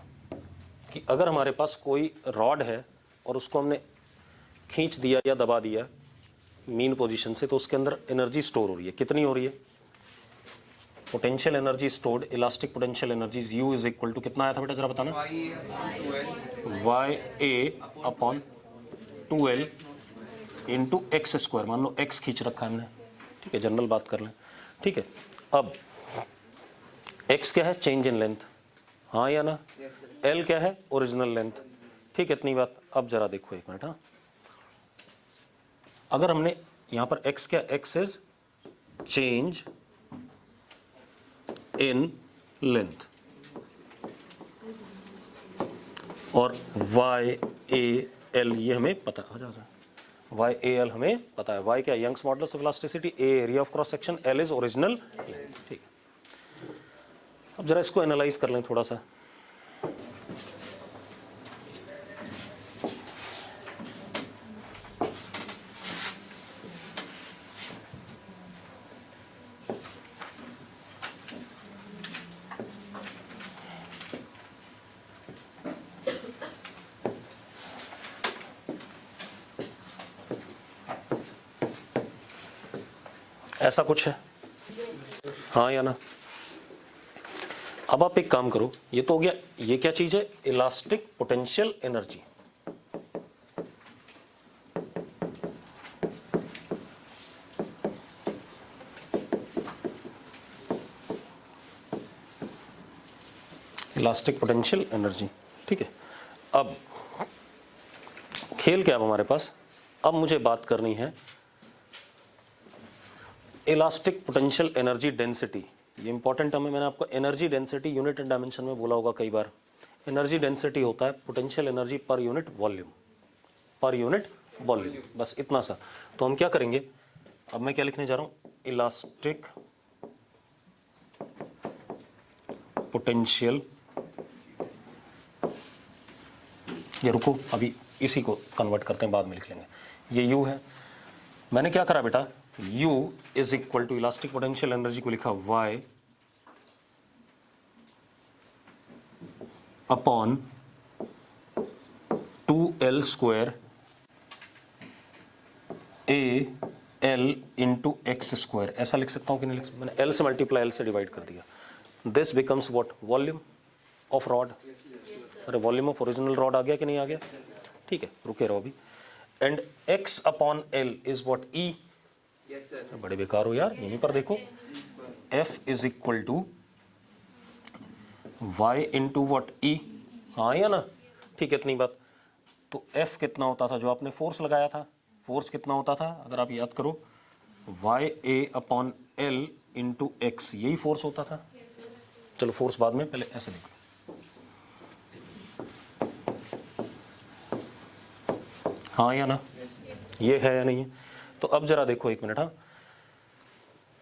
कि अगर हमारे पास कोई रॉड है और उसको हमने खींच दिया या दबा दिया मीन पोजीशन से, तो उसके अंदर एनर्जी स्टोर हो रही है। कितनी हो रही है? Potential energy stored, elastic potential energy U is equal to कितना आया था बेटा, जरा बताना। YA upon 2L into X square. मान लो x खींच रखा है हमने, ठीक है, जनरल बात कर लें, ठीक है। अब x क्या है? चेंज इन लेंथ, हाँ या ना। L क्या है? ओरिजिनल लेंथ, ठीक है, इतनी बात। अब जरा देखो एक मिनट, हाँ, अगर हमने यहां पर x क्या, x is change in length और YAL ये हमें पता है, YAL हमें पता है। Y क्या है? Young's modulus of elasticity, A area of cross section, L is original length, ठीक है। अब जरा इसको एनालाइज कर लें थोड़ा सा। ऐसा कुछ है, हाँ या ना। अब आप एक काम करो, ये तो हो गया, ये क्या चीज है? Elastic potential energy. Elastic potential energy, ठीक है। अब खेल क्या है हमारे पास? अब मुझे बात करनी है इलास्टिक पोटेंशियल एनर्जी डेंसिटी। ये इंपॉर्टेंट टर्म है, मैंने आपको energy density unit and dimension में बोला होगा कई बार। एनर्जी डेंसिटी होता है potential energy per unit volume, per unit volume, बस इतना सा। तो हम क्या करेंगे, अब मैं क्या लिखने जा रहा हूं, इलास्टिक पोटेंशियल, ये रुको अभी इसी को कन्वर्ट करते हैं, बाद में लिख लेंगे। ये U है, मैंने क्या करा बेटा, U is equal to elastic potential energy को लिखा Y upon 2L square AL into X square. ऐसा लिख सकता हूं कि नहीं लिख सकता? मैंने L से मल्टीप्लाई L से डिवाइड कर दिया। This becomes what? Volume of rod. अरे वॉल्यूम ऑफ ओरिजिनल रॉड आ गया कि नहीं आ गया? ठीक है, रुके रहो अभी। And x upon L is what? E। Yes sir. बड़े बेकार हो यार, यहीं पर देखो, F is equal to Y into what? E, हाँ या ना, ठीक है, इतनी बात। तो F कितना होता था जो आपने फोर्स लगाया था? फोर्स कितना होता था अगर आप याद करो? YA upon L into x, यही फोर्स होता था। चलो फोर्स बाद में, पहले ऐसे देखो, हाँ या ना, ये है या नहीं है? तो अब जरा देखो एक मिनट, हाँ,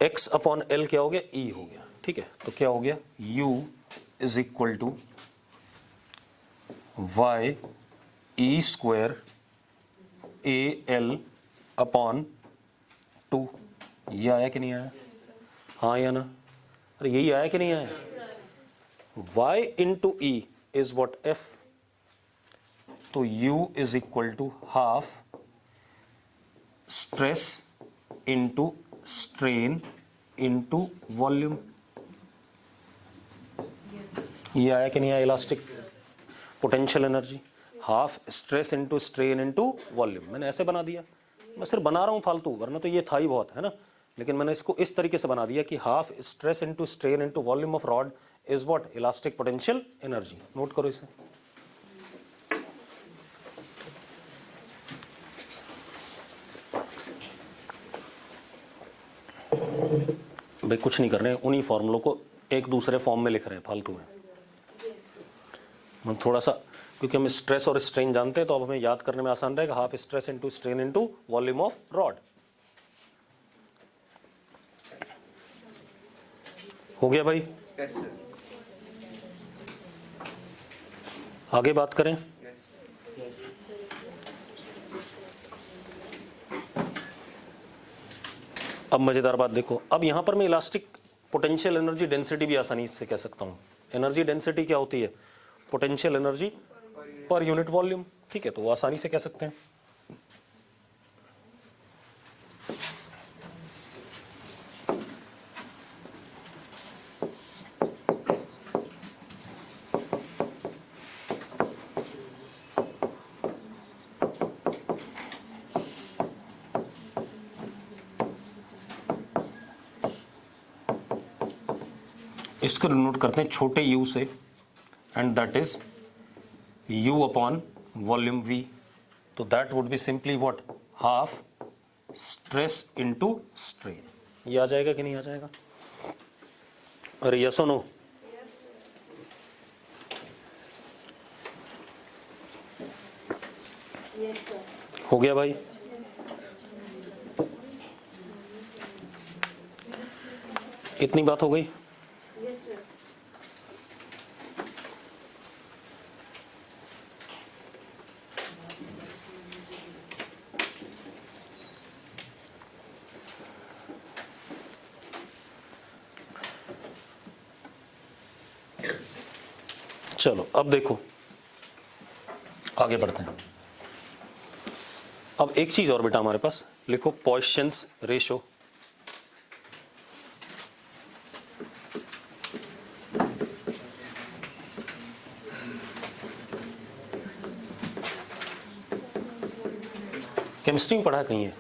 x अपॉन L क्या हो गया? E हो गया, ठीक है। तो क्या हो गया? U is equal to Y E square AL upon 2। ये आया कि नहीं आया? हाँ या ना? अरे यही आया कि नहीं आया? Y इंटू E इज वॉट? F। तो U is equal to half stress into strain into volume. ये आया कि नहीं आया? Elastic potential energy, half stress into strain into volume. मैंने ऐसे बना दिया, मैं सिर्फ बना रहा हूं फालतू, वरना तो ये था ही बहुत, है ना। लेकिन मैंने इसको इस तरीके से बना दिया कि half stress into strain into volume of rod is what? Elastic potential energy. Note करो इसे। भाई कुछ नहीं कर रहे हैं, उन्हीं फॉर्मूलों को एक दूसरे फॉर्म में लिख रहे हैं फालतू में। हम थोड़ा सा, क्योंकि हम स्ट्रेस और स्ट्रेन जानते हैं, तो अब हमें याद करने में आसान रहेगा। Half stress into strain into volume of rod, हो गया भाई? Yes sir. आगे बात करें। अब मजेदार बात देखो, अब यहां पर मैं इलास्टिक पोटेंशियल एनर्जी डेंसिटी भी आसानी से कह सकता हूं। एनर्जी डेंसिटी क्या होती है? Potential energy per unit volume. ठीक है, तो वो आसानी से कह सकते हैं। इसको डिनोट करते हैं छोटे u से, and that is u upon volume v। तो that would be simply what? Half stress into strain. ये आ जाएगा कि नहीं आ जाएगा? अरे यस और नो? Yes sir. हो गया भाई? इतनी बात हो गई। Yes sir. चलो अब देखो, आगे बढ़ते हैं। अब एक चीज और बेटा हमारे पास, लिखो पॉइसन्स रेशो। केमिस्ट्री में पढ़ा है कहीं? है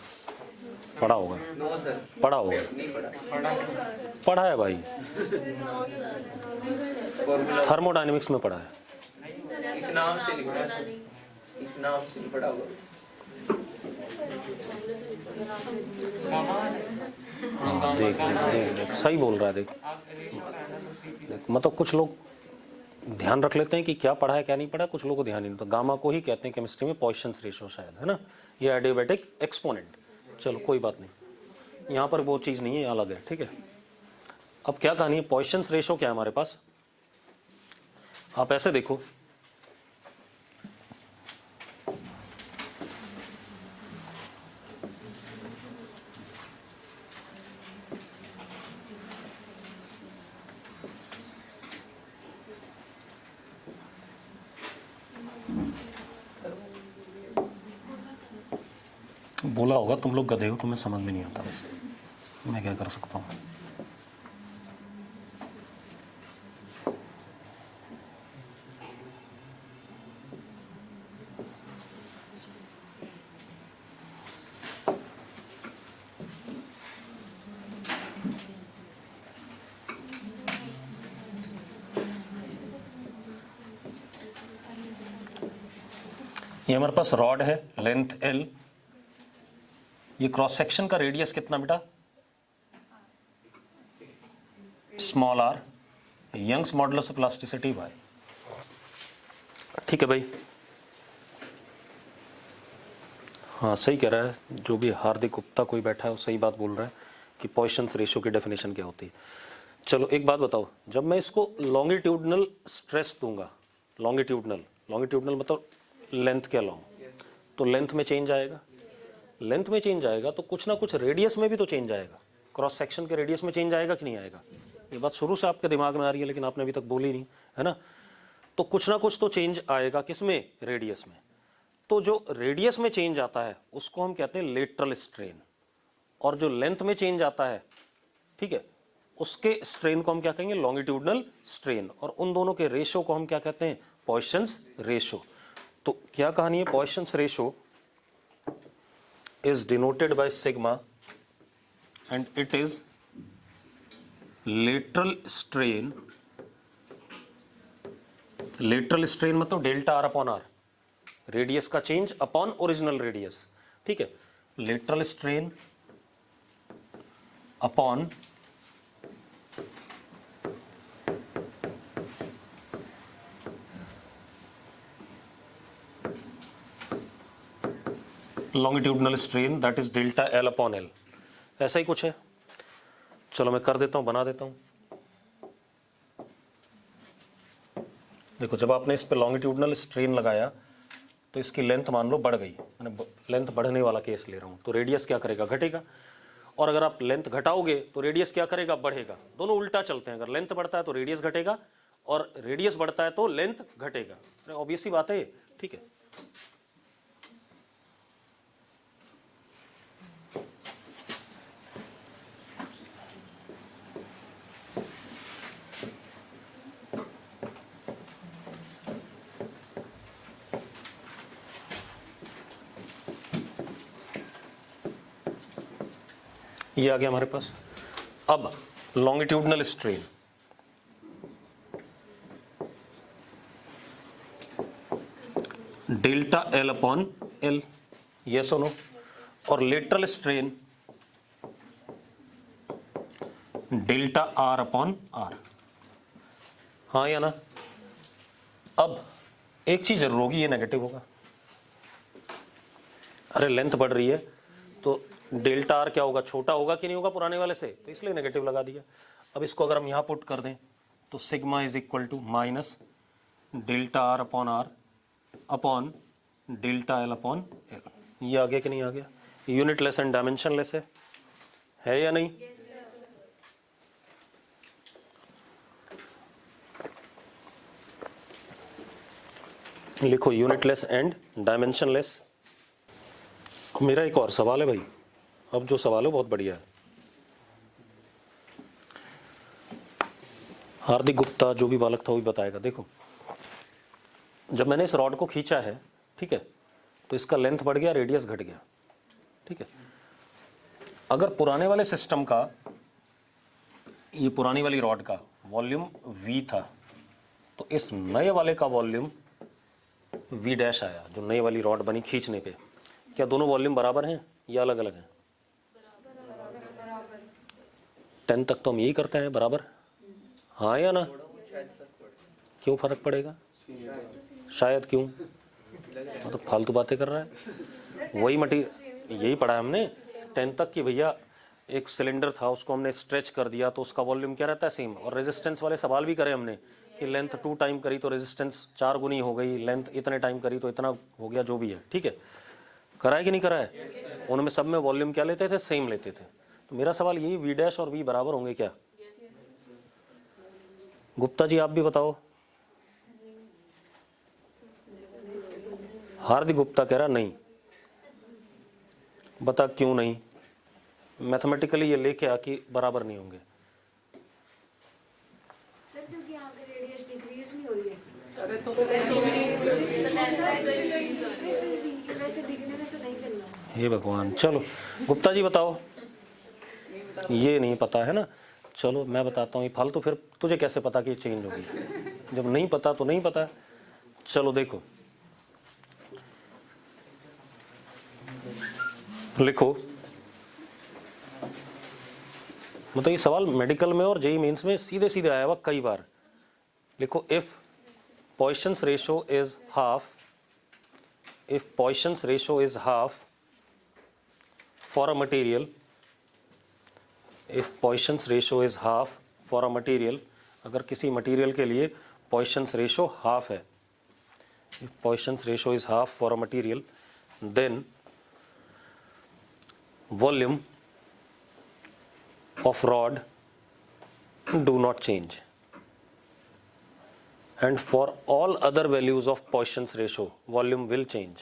पढ़ा होगा, नो सर, पढ़ा होगा, नहीं पढ़ा। पढ़ा है भाई, फॉर्मूला थर्मोडायनेमिक्स में पढ़ा है। इस नाम से नहीं पढ़ा, इस नाम से नहीं पढ़ा होगा। देख देख देख देख, सही बोल रहा है। देख देख, मतलब कुछ लोग ध्यान रख लेते हैं कि क्या पढ़ा है क्या नहीं पढ़ा, कुछ लोगों को ध्यान नहीं। तो गामा को ही कहते हैं केमिस्ट्री में पॉइसन्स रेशो शायद, है ना? ये एडियाबैटिक एक्सपोनेंट। चलो कोई बात नहीं, यहाँ पर वो चीज़ नहीं है, अलग है। ठीक है, अब क्या कहानी है? पॉइसन्स रेशो क्या है हमारे पास? आप ऐसे देखो, बोला होगा, तुम लोग गधे हो, तुम्हें समझ में नहीं आता, बस मैं क्या कर सकता हूँ। ये हमारे पास रॉड है, लेंथ L। ये क्रॉस सेक्शन का रेडियस कितना बेटा? Small r, Young's modulus of plasticity y। ठीक है भाई? हाँ सही कह रहा है, जो भी हार्दिक गुप्ता कोई बैठा है वो सही बात बोल रहा है कि पॉइसन्स रेशियो की डेफिनेशन क्या होती है। चलो एक बात बताओ, जब मैं इसको लॉन्गिट्यूडनल स्ट्रेस दूंगा, लॉन्गिट्यूडनल मतलब लेंथ के अलोंग, तो लेंथ में चेंज आएगा। लेंथ में चेंज आएगा तो कुछ ना कुछ रेडियस में भी तो चेंज आएगा। क्रॉस सेक्शन के रेडियस में चेंज आएगा कि नहीं आएगा? ये बात शुरू से आपके दिमाग में आ रही है, लेकिन आपने अभी तक बोली नहीं, है ना? तो कुछ ना कुछ तो चेंज आएगा, किसमें? रेडियस में। तो जो रेडियस में चेंज आता है उसको हम कहते हैं लेटरल स्ट्रेन, और जो लेंथ में चेंज आता है, ठीक है, उसके स्ट्रेन को हम क्या कहेंगे? Longitudinal strain. और उन दोनों के रेशो को हम क्या कहते हैं? पॉइसन्स रेशो। तो क्या कहानी है? पॉइसन्स ratio is denoted by sigma and it is lateral strain मतलब delta r upon r, radius का चेंज अपॉन ओरिजिनल रेडियस। ठीक है, lateral strain upon longitudinal strain, that is delta L upon L। ऐसा ही कुछ है। चलो मैं कर देता हूं, बना देता हूं। देखो जब आपने इस पे लॉन्गिट्यूडनल स्ट्रेन लगाया तो इसकी लेंथ मान लो बढ़ गई, मैंने लेंथ बढ़ने वाला केस ले रहा हूँ, तो रेडियस क्या करेगा, घटेगा। और अगर आप लेंथ घटाओगे तो रेडियस क्या करेगा, बढ़ेगा। दोनों उल्टा चलते हैं, अगर लेंथ बढ़ता है तो रेडियस घटेगा और रेडियस बढ़ता है तो लेंथ घटेगा। ऑब्वियस सी बात है ये, ठीक है। ये आ गया हमारे पास। अब longitudinal strain, delta L upon L, ये सुनो। और lateral strain delta R upon R, हाँ या ना। अब एक चीज जरूर होगी, ये नेगेटिव होगा। अरे लेंथ बढ़ रही है तो डेल्टा आर क्या होगा, छोटा होगा कि नहीं होगा पुराने वाले से, तो इसलिए नेगेटिव लगा दिया। अब इसको अगर हम यहां पुट कर दें तो sigma is equal to minus delta R upon delta L upon L. ये आ गया कि नहीं आ गया, यूनिटलेस एंड डायमेंशनलेस है या नहीं। लिखो यूनिटलेस एंड डायमेंशनलेस। मेरा एक और सवाल है भाई, अब जो सवाल है बहुत बढ़िया है। हार्दिक गुप्ता जो भी बालक था वो भी बताएगा। देखो जब मैंने इस रॉड को खींचा है, ठीक है, तो इसका लेंथ बढ़ गया, रेडियस घट गया, ठीक है। अगर पुराने वाले सिस्टम का, ये पुरानी वाली रॉड का वॉल्यूम V था, तो इस नए वाले का वॉल्यूम V डैश आया, जो नई वाली रॉड बनी खींचने पे। क्या दोनों वॉल्यूम बराबर हैं या अलग अलग हैं? 10 तक तो हम यही करते हैं, बराबर, हाँ या ना। क्यों फर्क पड़ेगा, शायद, क्यों, मतलब फालतू बातें कर रहा है। वही मटीरियल, यही पढ़ा है हमने 10 तक की भैया। एक सिलेंडर था, उसको हमने स्ट्रेच कर दिया तो उसका वॉल्यूम क्या रहता है, सेम। और रेजिस्टेंस वाले सवाल भी करे हमने कि लेंथ 2 टाइम करी तो रेजिस्टेंस 4 गुनी हो गई, लेंथ इतने टाइम करी तो इतना हो गया, जो भी है, ठीक है। करा है कि नहीं करा है? उनमें सब में वॉल्यूम क्या लेते थे, सेम लेते थे। तो मेरा सवाल यही, V डैश और V बराबर होंगे क्या? गुप्ता जी आप भी बताओ। हार्दिक गुप्ता कह रहा नहीं, बता क्यों नहीं। मैथमेटिकली ये लेके आ कि बराबर नहीं होंगे। सर क्योंकि यहाँ पे रेडियस डिक्रीज नहीं हो रही है। वैसे दिखने में तो नहीं करना। हे भगवान, चलो गुप्ता जी बताओ। ये नहीं पता है ना, चलो मैं बताता हूँ। ये फालतू, फिर तुझे कैसे पता कि ये चेंज होगी, जब नहीं पता तो नहीं पता। चलो देखो, लिखो, मतलब ये सवाल मेडिकल में और जेई मेंस में सीधे सीधे आया हुआ कई बार। लिखो, if Poisson's ratio is half, if Poisson's ratio is half for a material, if Poisson's ratio is half for a material, अगर किसी मटेरियल के लिए Poisson's ratio हाफ है, if Poisson's ratio is half for a material, then volume of rod do not change, and for all other values of Poisson's ratio volume will change.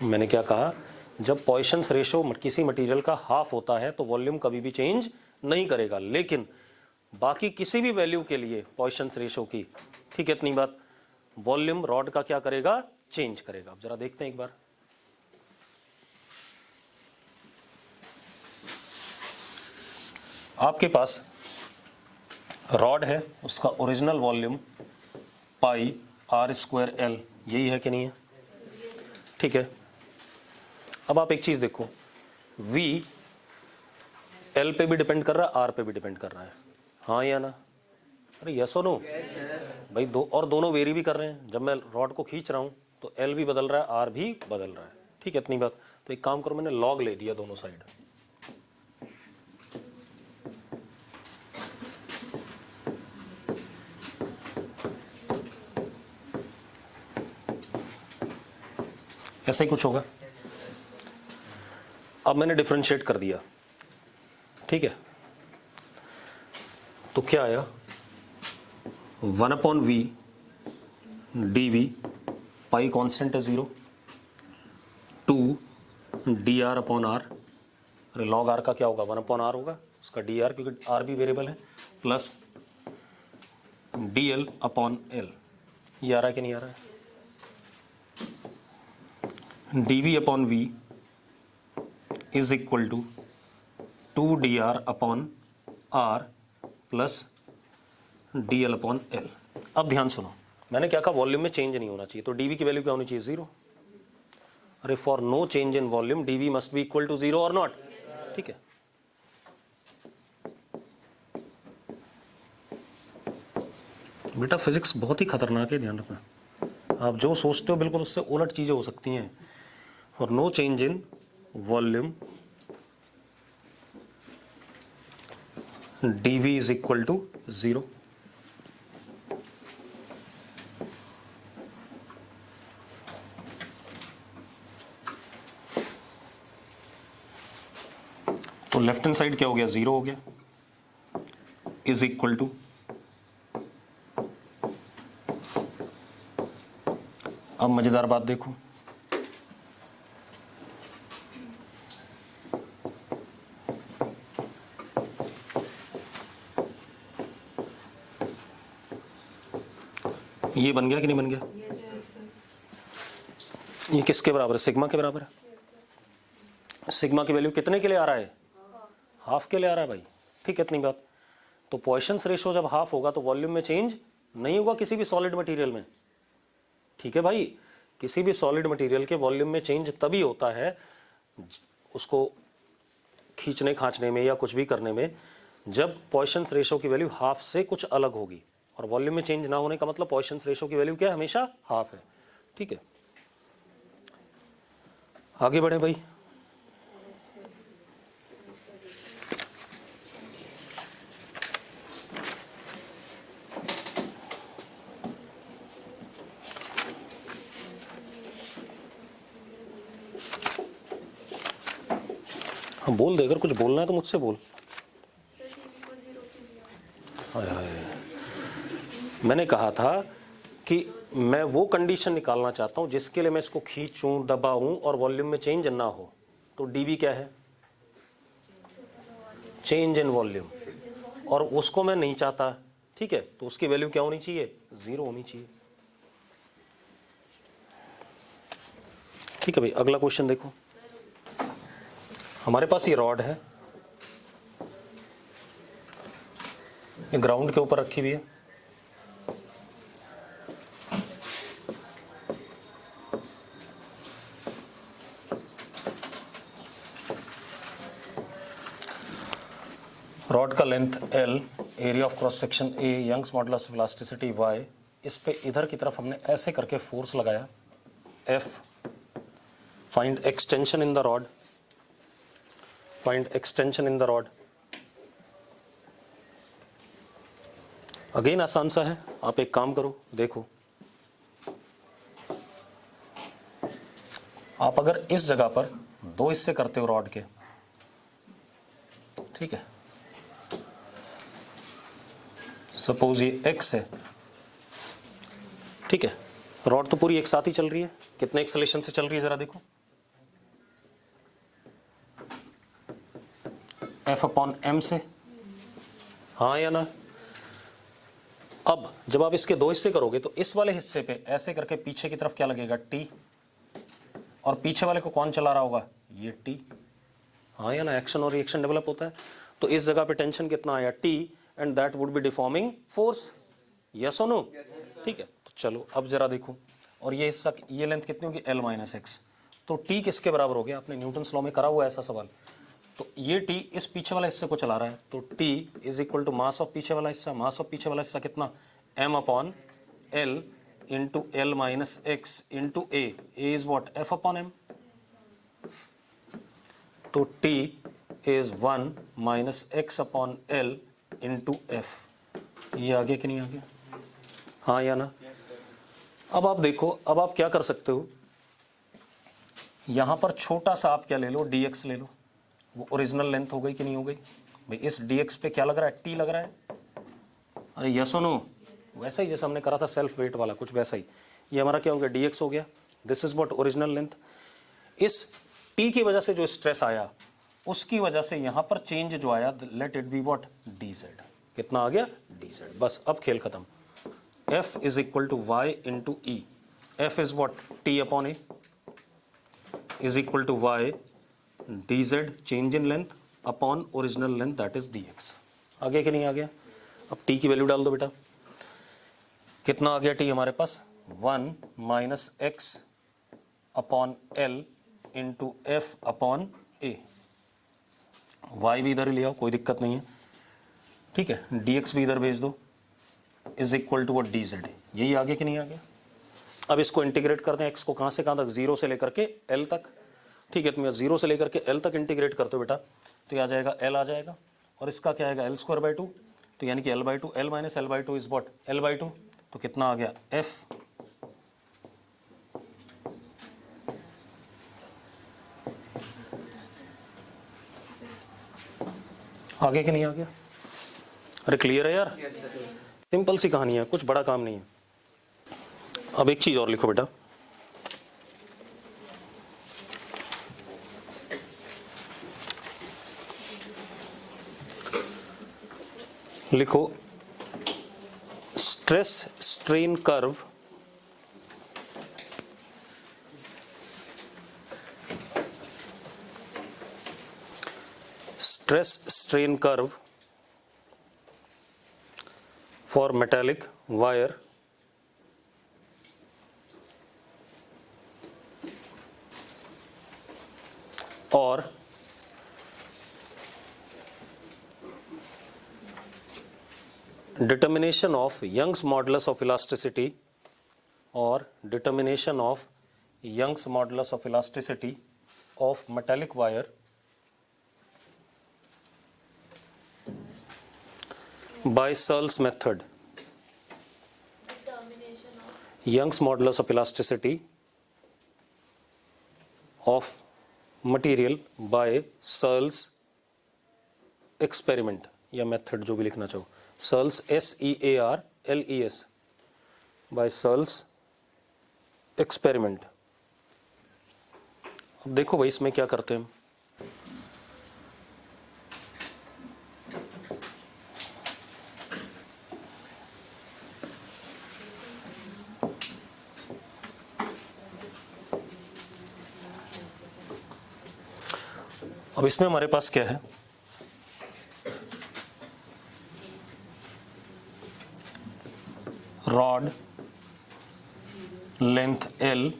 मैंने क्या कहा, जब Poisson's ratio किसी material का half होता है तो वॉल्यूम कभी भी चेंज नहीं करेगा, लेकिन बाकी किसी भी वैल्यू के लिए Poisson's ratio की, ठीक है, इतनी बात, वॉल्यूम रॉड का क्या करेगा, चेंज करेगा। अब जरा देखते हैं एक बार। आपके पास रॉड है, उसका original volume pi R square L, यही है कि नहीं है, ठीक है। अब आप एक चीज देखो, V एल पे भी डिपेंड कर रहा है, आर पे भी डिपेंड कर रहा है, हाँ या ना। अरे यस और नो भाई, और दोनों वेरी भी कर रहे हैं। जब मैं रॉड को खींच रहा हूं तो एल भी बदल रहा है, आर भी बदल रहा है, ठीक है, इतनी बात। तो एक काम करो, मैंने लॉग ले दिया दोनों साइड। ऐसा ही कुछ होगा। अब मैंने डिफरेंशिएट कर दिया, ठीक है, तो क्या आया 1/v dv, पाई कांस्टेंट है 0, 2 dr/r, अरे log r का क्या होगा 1/r होगा, उसका dr क्योंकि r भी वेरिएबल है, प्लस dl/l, ये आ रहा है कि नहीं आ रहा है, dv/v is equal to 2 dr/r plus dl/l। अब ध्यान सुनो, मैंने क्या कहा, वॉल्यूम में चेंज नहीं होना चाहिए, तो dv की वैल्यू क्या होनी चाहिए 0। अरे for no change in volume dv must be equal to 0 और नॉट, ठीक है। बेटा फिजिक्स बहुत ही खतरनाक है, ध्यान रखना, आप जो सोचते हो बिल्कुल उससे उलट चीजें हो सकती हैं। For no change in volume dv is equal to 0। तो लेफ्ट हैंड साइड क्या हो गया 0 हो गया, इज इक्वल टू, अब मजेदार बात देखो, ये बन गया कि नहीं बन गया, ये किसके बराबर है, सिग्मा के बराबर है। सिग्मा की वैल्यू कितने के लिए आ रहा है, हाफ के लिए आ रहा है भाई, ठीक है, इतनी बात। तो पॉइसंस रेशो जब हाफ होगा तो वॉल्यूम में चेंज नहीं होगा किसी भी सॉलिड मटेरियल में, ठीक है भाई। किसी भी सॉलिड मटेरियल के वॉल्यूम में चेंज तभी होता है उसको खींचने खांचने में या कुछ भी करने में, जब पॉइसंस रेशो की वैल्यू हाफ से कुछ अलग होगी, और वॉल्यूम में चेंज ना होने का मतलब पॉइसंस रेशो की वैल्यू क्या है, हमेशा हाफ है, ठीक है। आगे बढ़े भाई, हाँ बोल दे, अगर कुछ बोलना है तो मुझसे बोल। हाय हाय, मैंने कहा था कि मैं वो कंडीशन निकालना चाहता हूं जिसके लिए मैं इसको खींचूं दबाऊं और वॉल्यूम में चेंज ना हो। तो dv क्या है, चेंज इन वॉल्यूम, और उसको मैं नहीं चाहता, ठीक है, तो उसकी वैल्यू क्या होनी चाहिए, 0 होनी चाहिए, ठीक है भाई। अगला क्वेश्चन देखो, हमारे पास ये रॉड है, ये ग्राउंड के ऊपर रखी हुई है, रॉड का length L, area of cross section A, Young's modulus of elasticity Y, इस पे इधर की तरफ हमने ऐसे करके फोर्स लगाया F, find extension in the rod, find extension in the rod. Again आसान सा है, आप एक काम करो, देखो आप अगर इस जगह पर 2 हिस्से करते हो रॉड के, ठीक है, सपोज ये x है, ठीक है, रॉड तो पूरी एक साथ ही चल रही है, कितने एक्सेलेरेशन से चल रही है जरा देखो, F/m से, हाँ या ना। अब जब आप इसके 2 हिस्से करोगे तो इस वाले हिस्से पे ऐसे करके पीछे की तरफ क्या लगेगा, T, और पीछे वाले को कौन चला रहा होगा, ये T, हाँ या ना, एक्शन और रिएक्शन डेवलप होता है। तो इस जगह पे टेंशन कितना आया, T, and that would be deforming force, yes और नो, ठीक है। तो चलो अब जरा देखो, और ये हिस्सा, ये लेंथ कितनी होगी, L - x, तो T किसके बराबर हो गया, आपने न्यूटन्स लॉ में करा हुआ है ऐसा सवाल। तो ये T इस पीछे वाले हिस्से को चला रहा है, तो T is equal to mass of पीछे वाला हिस्सा, मास ऑफ पीछे वाला हिस्सा कितना, m/L into L - x into A is what, F/m, तो T is 1 - x/L into F। ये आगे कि नहीं आगे, हाँ या ना। अब आप देखो, अब आप क्या कर सकते हो, यहां पर छोटा सा आप क्या ले लो, dx ले लो, वो ओरिजिनल लेंथ हो गई कि नहीं हो गई भाई। इस dx पे क्या लग रहा है, t लग रहा है। अरे यस और नो, वैसा ही जैसा हमने करा था सेल्फ वेट वाला, कुछ वैसा ही। ये हमारा क्या हो गया, dx हो गया। This is what original length. इस t की वजह से जो स्ट्रेस आया उसकी वजह से यहां पर चेंज जो आया, let it be what, dz। कितना आ गया, dz। बस अब खेल खत्म। F is equal to y into e. F is what, t upon a is equal to y dz change in length upon original length that is dx। आ गया कि नहीं आ गया। अब t की वैल्यू डाल दो बेटा, कितना आ गया t हमारे पास, 1 minus X upon L into F upon A. y भी इधर ही ले आओ, कोई दिक्कत नहीं है, ठीक है। dx भी इधर भेज दो, इज इक्वल टू dz। यही आ गया कि नहीं आ गया। अब इसको इंटीग्रेट करते हैं, x को कहाँ से कहाँ तक, 0 से लेकर के l तक, ठीक है। तुम 0 से लेकर के l तक इंटीग्रेट करते हो बेटा, तो ये आ जाएगा l आ जाएगा, और इसका क्या आएगा, l स्क्वायर बाई 2, तो यानी कि l by 2, l minus l by 2 is what, l by 2। तो कितना आ गया, f आ गया कि नहीं आ गया। अरे क्लियर है यार, सिंपल सी कहानी है, कुछ बड़ा काम नहीं है। अब एक चीज और लिखो बेटा, लिखो stress strain curve for metallic wire or determination of Young's modulus of elasticity of metallic wire by Searle's method. Young's modulus of elasticity of material by Searle's experiment या मेथड, जो भी लिखना चाहो, Searle's SEARLES by Searle's experiment। अब देखो भाई इसमें क्या करते हैं हम। अब इसमें हमारे पास क्या है, rod length L,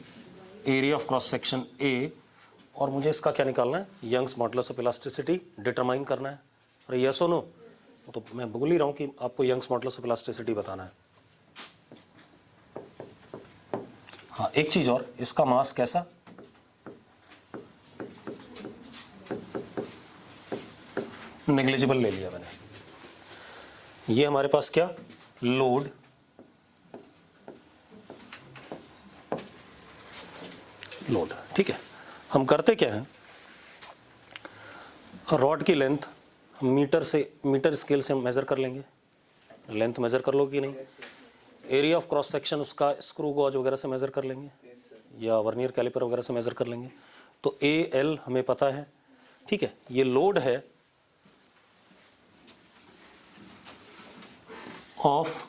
area of cross section A, और मुझे इसका क्या निकालना है, Young's modulus of elasticity determine करना है। अरे यस और नो, तो मैं बोल ही रहा हूं कि आपको यंग्स मॉडुलस ऑफ इलास्टिसिटी बताना है। हाँ एक चीज और, इसका मास कैसा, नेग्लिजिबल ले लिया मैंने। ये हमारे पास क्या, लोड ठीक है। हम करते क्या हैं, रॉड की लेंथ मीटर स्केल से मेजर कर लेंगे। लेंथ मेजर कर लो कि नहीं। एरिया ऑफ क्रॉस सेक्शन उसका स्क्रू गॉज वगैरह से मेजर कर लेंगे, या वर्नियर कैलिपर वगैरह से मेजर कर लेंगे। तो AL हमें पता है, ठीक है। ये लोड है ऑफ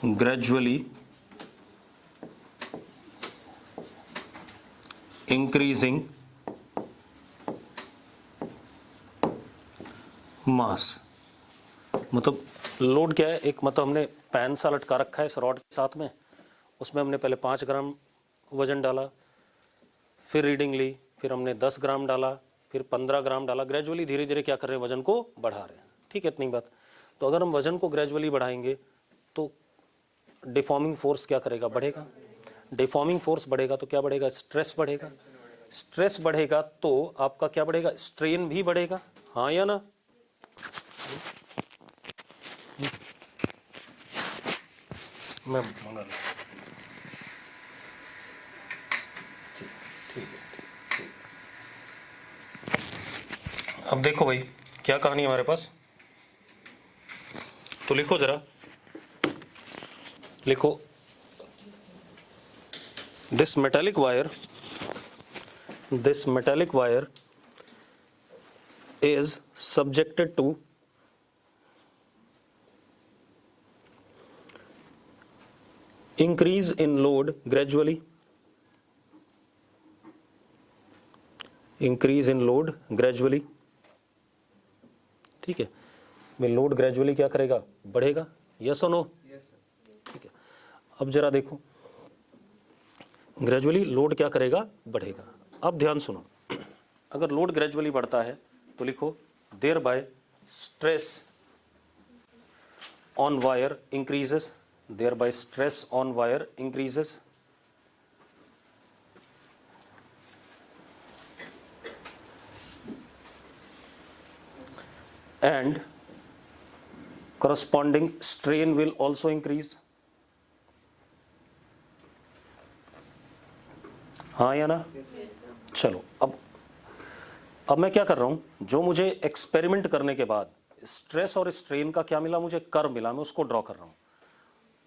ग्रेजुअली इंक्रीजिंग मास। मतलब लोड क्या है, एक मतलब हमने पैन सा लटका रखा है इस रॉड के साथ में, उसमें हमने पहले 5 ग्राम वजन डाला, फिर रीडिंग ली, फिर हमने 10 ग्राम डाला, फिर 15 ग्राम डाला। ग्रेजुअली धीरे धीरे क्या कर रहे हैं, वजन को बढ़ा रहे हैं, ठीक है। इतनी बात। तो अगर हम वजन को ग्रेजुअली बढ़ाएंगे तो डिफॉर्मिंग फोर्स क्या करेगा, बढ़ेगा। डिफॉर्मिंग फोर्स बढ़ेगा तो क्या बढ़ेगा, स्ट्रेस बढ़ेगा। स्ट्रेस बढ़ेगा तो आपका क्या बढ़ेगा, स्ट्रेन भी बढ़ेगा, हाँ या ना। मैं मंगा लूं। अब देखो भाई क्या कहानी है हमारे पास, तो लिखो जरा, लिखो this metallic wire is subjected to increase in load gradually, ठीक है, में लोड ग्रेजुअली क्या करेगा, बढ़ेगा, यस और नो, ठीक है। अब जरा देखो ग्रेजुअली लोड क्या करेगा, बढ़ेगा। अब ध्यान सुनो, अगर लोड ग्रेजुअली बढ़ता है तो लिखो thereby stress on wire increases, thereby stress on wire increases, and corresponding strain will also increase, हाँ या ना? चलो अब मैं क्या कर रहा हूं, जो मुझे एक्सपेरिमेंट करने के बाद स्ट्रेस और स्ट्रेन का क्या मिला, मुझे कर्व मिला, मैं उसको ड्रॉ कर रहा हूं।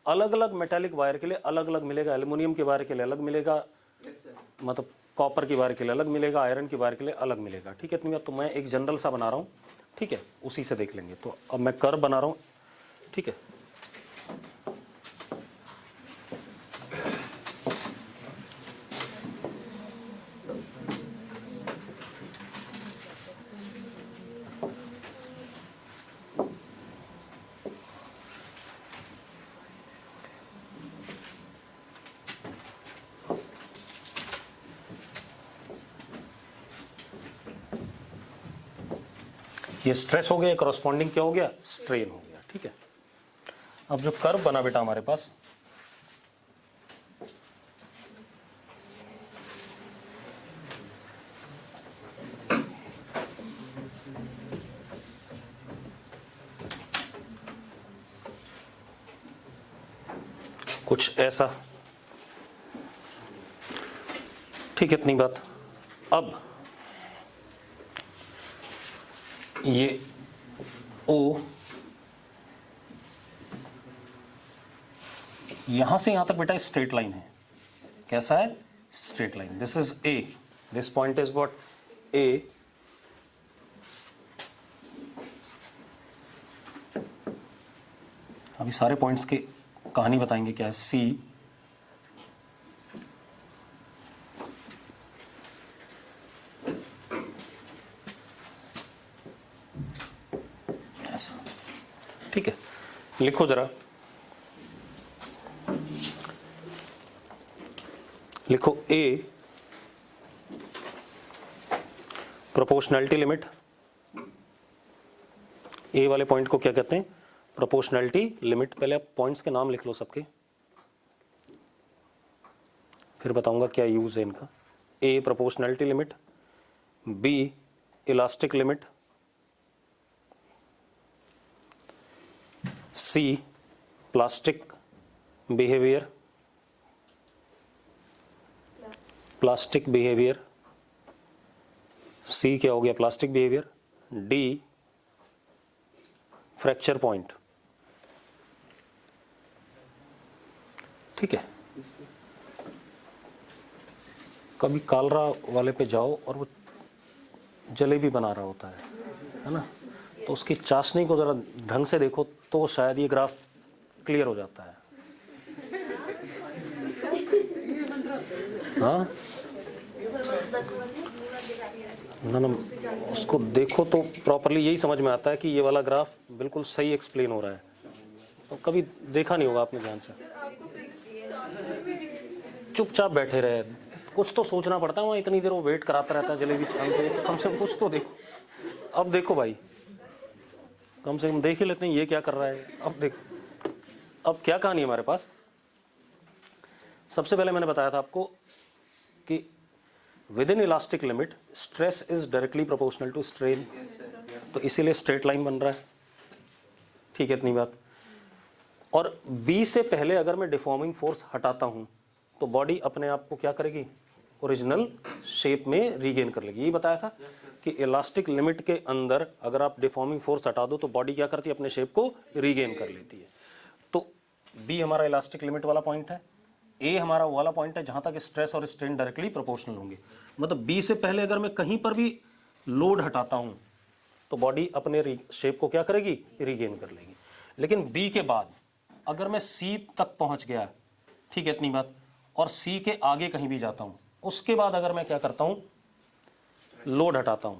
अलग अलग मेटालिक वायर के लिए अलग अलग मिलेगा, एल्युमिनियम के वायर के लिए अलग मिलेगा, मतलब कॉपर की वायर के लिए अलग मिलेगा, आयरन की वायर के लिए अलग मिलेगा, ठीक है। इतनी बात तो मैं एक जनरल सा बना रहा हूं, ठीक है, उसी से देख लेंगे। तो अब मैं कर्व बना रहा हूं, ठीक है। ये स्ट्रेस हो गया, करस्पॉन्डिंग क्या हो गया, स्ट्रेन हो गया, ठीक है। अब जो कर्व बना बेटा हमारे पास, कुछ ऐसा, ठीक है, इतनी बात। अब ये O यहां से यहां तक बेटा स्ट्रेट लाइन है, कैसा है, straight line. This is A, this point is what, A, अभी सारे पॉइंट्स की कहानी बताएंगे क्या है, C, ठीक है। लिखो जरा, लिखो A प्रोपोर्शनैलिटी लिमिट, A वाले पॉइंट को क्या कहते हैं, प्रोपोर्शनैलिटी लिमिट। पहले आप पॉइंट्स के नाम लिख लो सबके, फिर बताऊंगा क्या यूज है इनका। A proportionality limit, B elastic limit, C plastic behaviour, plastic behaviour, C क्या हो गया, plastic behaviour, D fracture point, ठीक है। कभी कालरा वाले पे जाओ और वो जलेबी बना रहा होता है ना, तो उसकी चाशनी को जरा ढंग से देखो तो शायद ये ग्राफ क्लियर हो जाता है। हाँ ना, उसको देखो तो प्रॉपरली यही समझ में आता है कि ये वाला ग्राफ बिल्कुल सही एक्सप्लेन हो रहा है। तो कभी देखा नहीं होगा आपने ध्यान से, चुपचाप बैठे रहे, कुछ तो सोचना पड़ता है वहाँ, इतनी देर वो वेट कराता रहता है जलेबी छानते, तो कम से कम कुछ तो देखो। अब देखो भाई, कम से कम देख ही लेते हैं ये क्या कर रहा है। अब देखो, अब क्या कहानी है हमारे पास। सबसे पहले मैंने बताया था आपको कि within elastic limit stress is directly proportional to strain, तो इसीलिए स्ट्रेट लाइन बन रहा है, ठीक है, इतनी बात। और B से पहले अगर मैं डिफॉर्मिंग फोर्स हटाता हूं तो बॉडी अपने आप को क्या करेगी, ओरिजिनल शेप में रीगेन कर लेगी। यही बताया था कि इलास्टिक लिमिट के अंदर अगर आप डिफॉर्मिंग फोर्स हटा दो तो बॉडी क्या करती है, अपने शेप को रीगेन कर लेती है। तो बी हमारा इलास्टिक लिमिट वाला पॉइंट है, ए हमारा वो वाला पॉइंट है जहां तक स्ट्रेस और स्ट्रेन डायरेक्टली प्रोपोर्शनल होंगे। मतलब बी से पहले अगर मैं कहीं पर भी लोड हटाता हूं तो बॉडी अपने शेप को क्या करेगी, रीगेन कर लेगी। लेकिन बी के बाद अगर मैं सी तक पहुंच गया, ठीक है इतनी बात, और सी के आगे कहीं भी जाता हूं, उसके बाद अगर मैं क्या करता हूं, लोड हटाता हूं,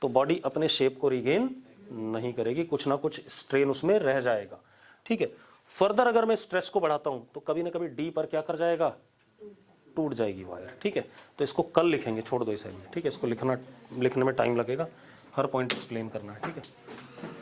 तो बॉडी अपने शेप को रीगेन नहीं करेगी, कुछ ना कुछ स्ट्रेन उसमें रह जाएगा। ठीक है, फर्दर अगर मैं स्ट्रेस को बढ़ाता हूं तो कभी ना कभी डी पर क्या कर जाएगा, टूट जाएगी वायर। ठीक है, तो इसको कल लिखेंगे, छोड़ दो इसे। ठीक है, इसको लिखने में टाइम लगेगा, हर पॉइंट एक्सप्लेन करना है। ठीक है।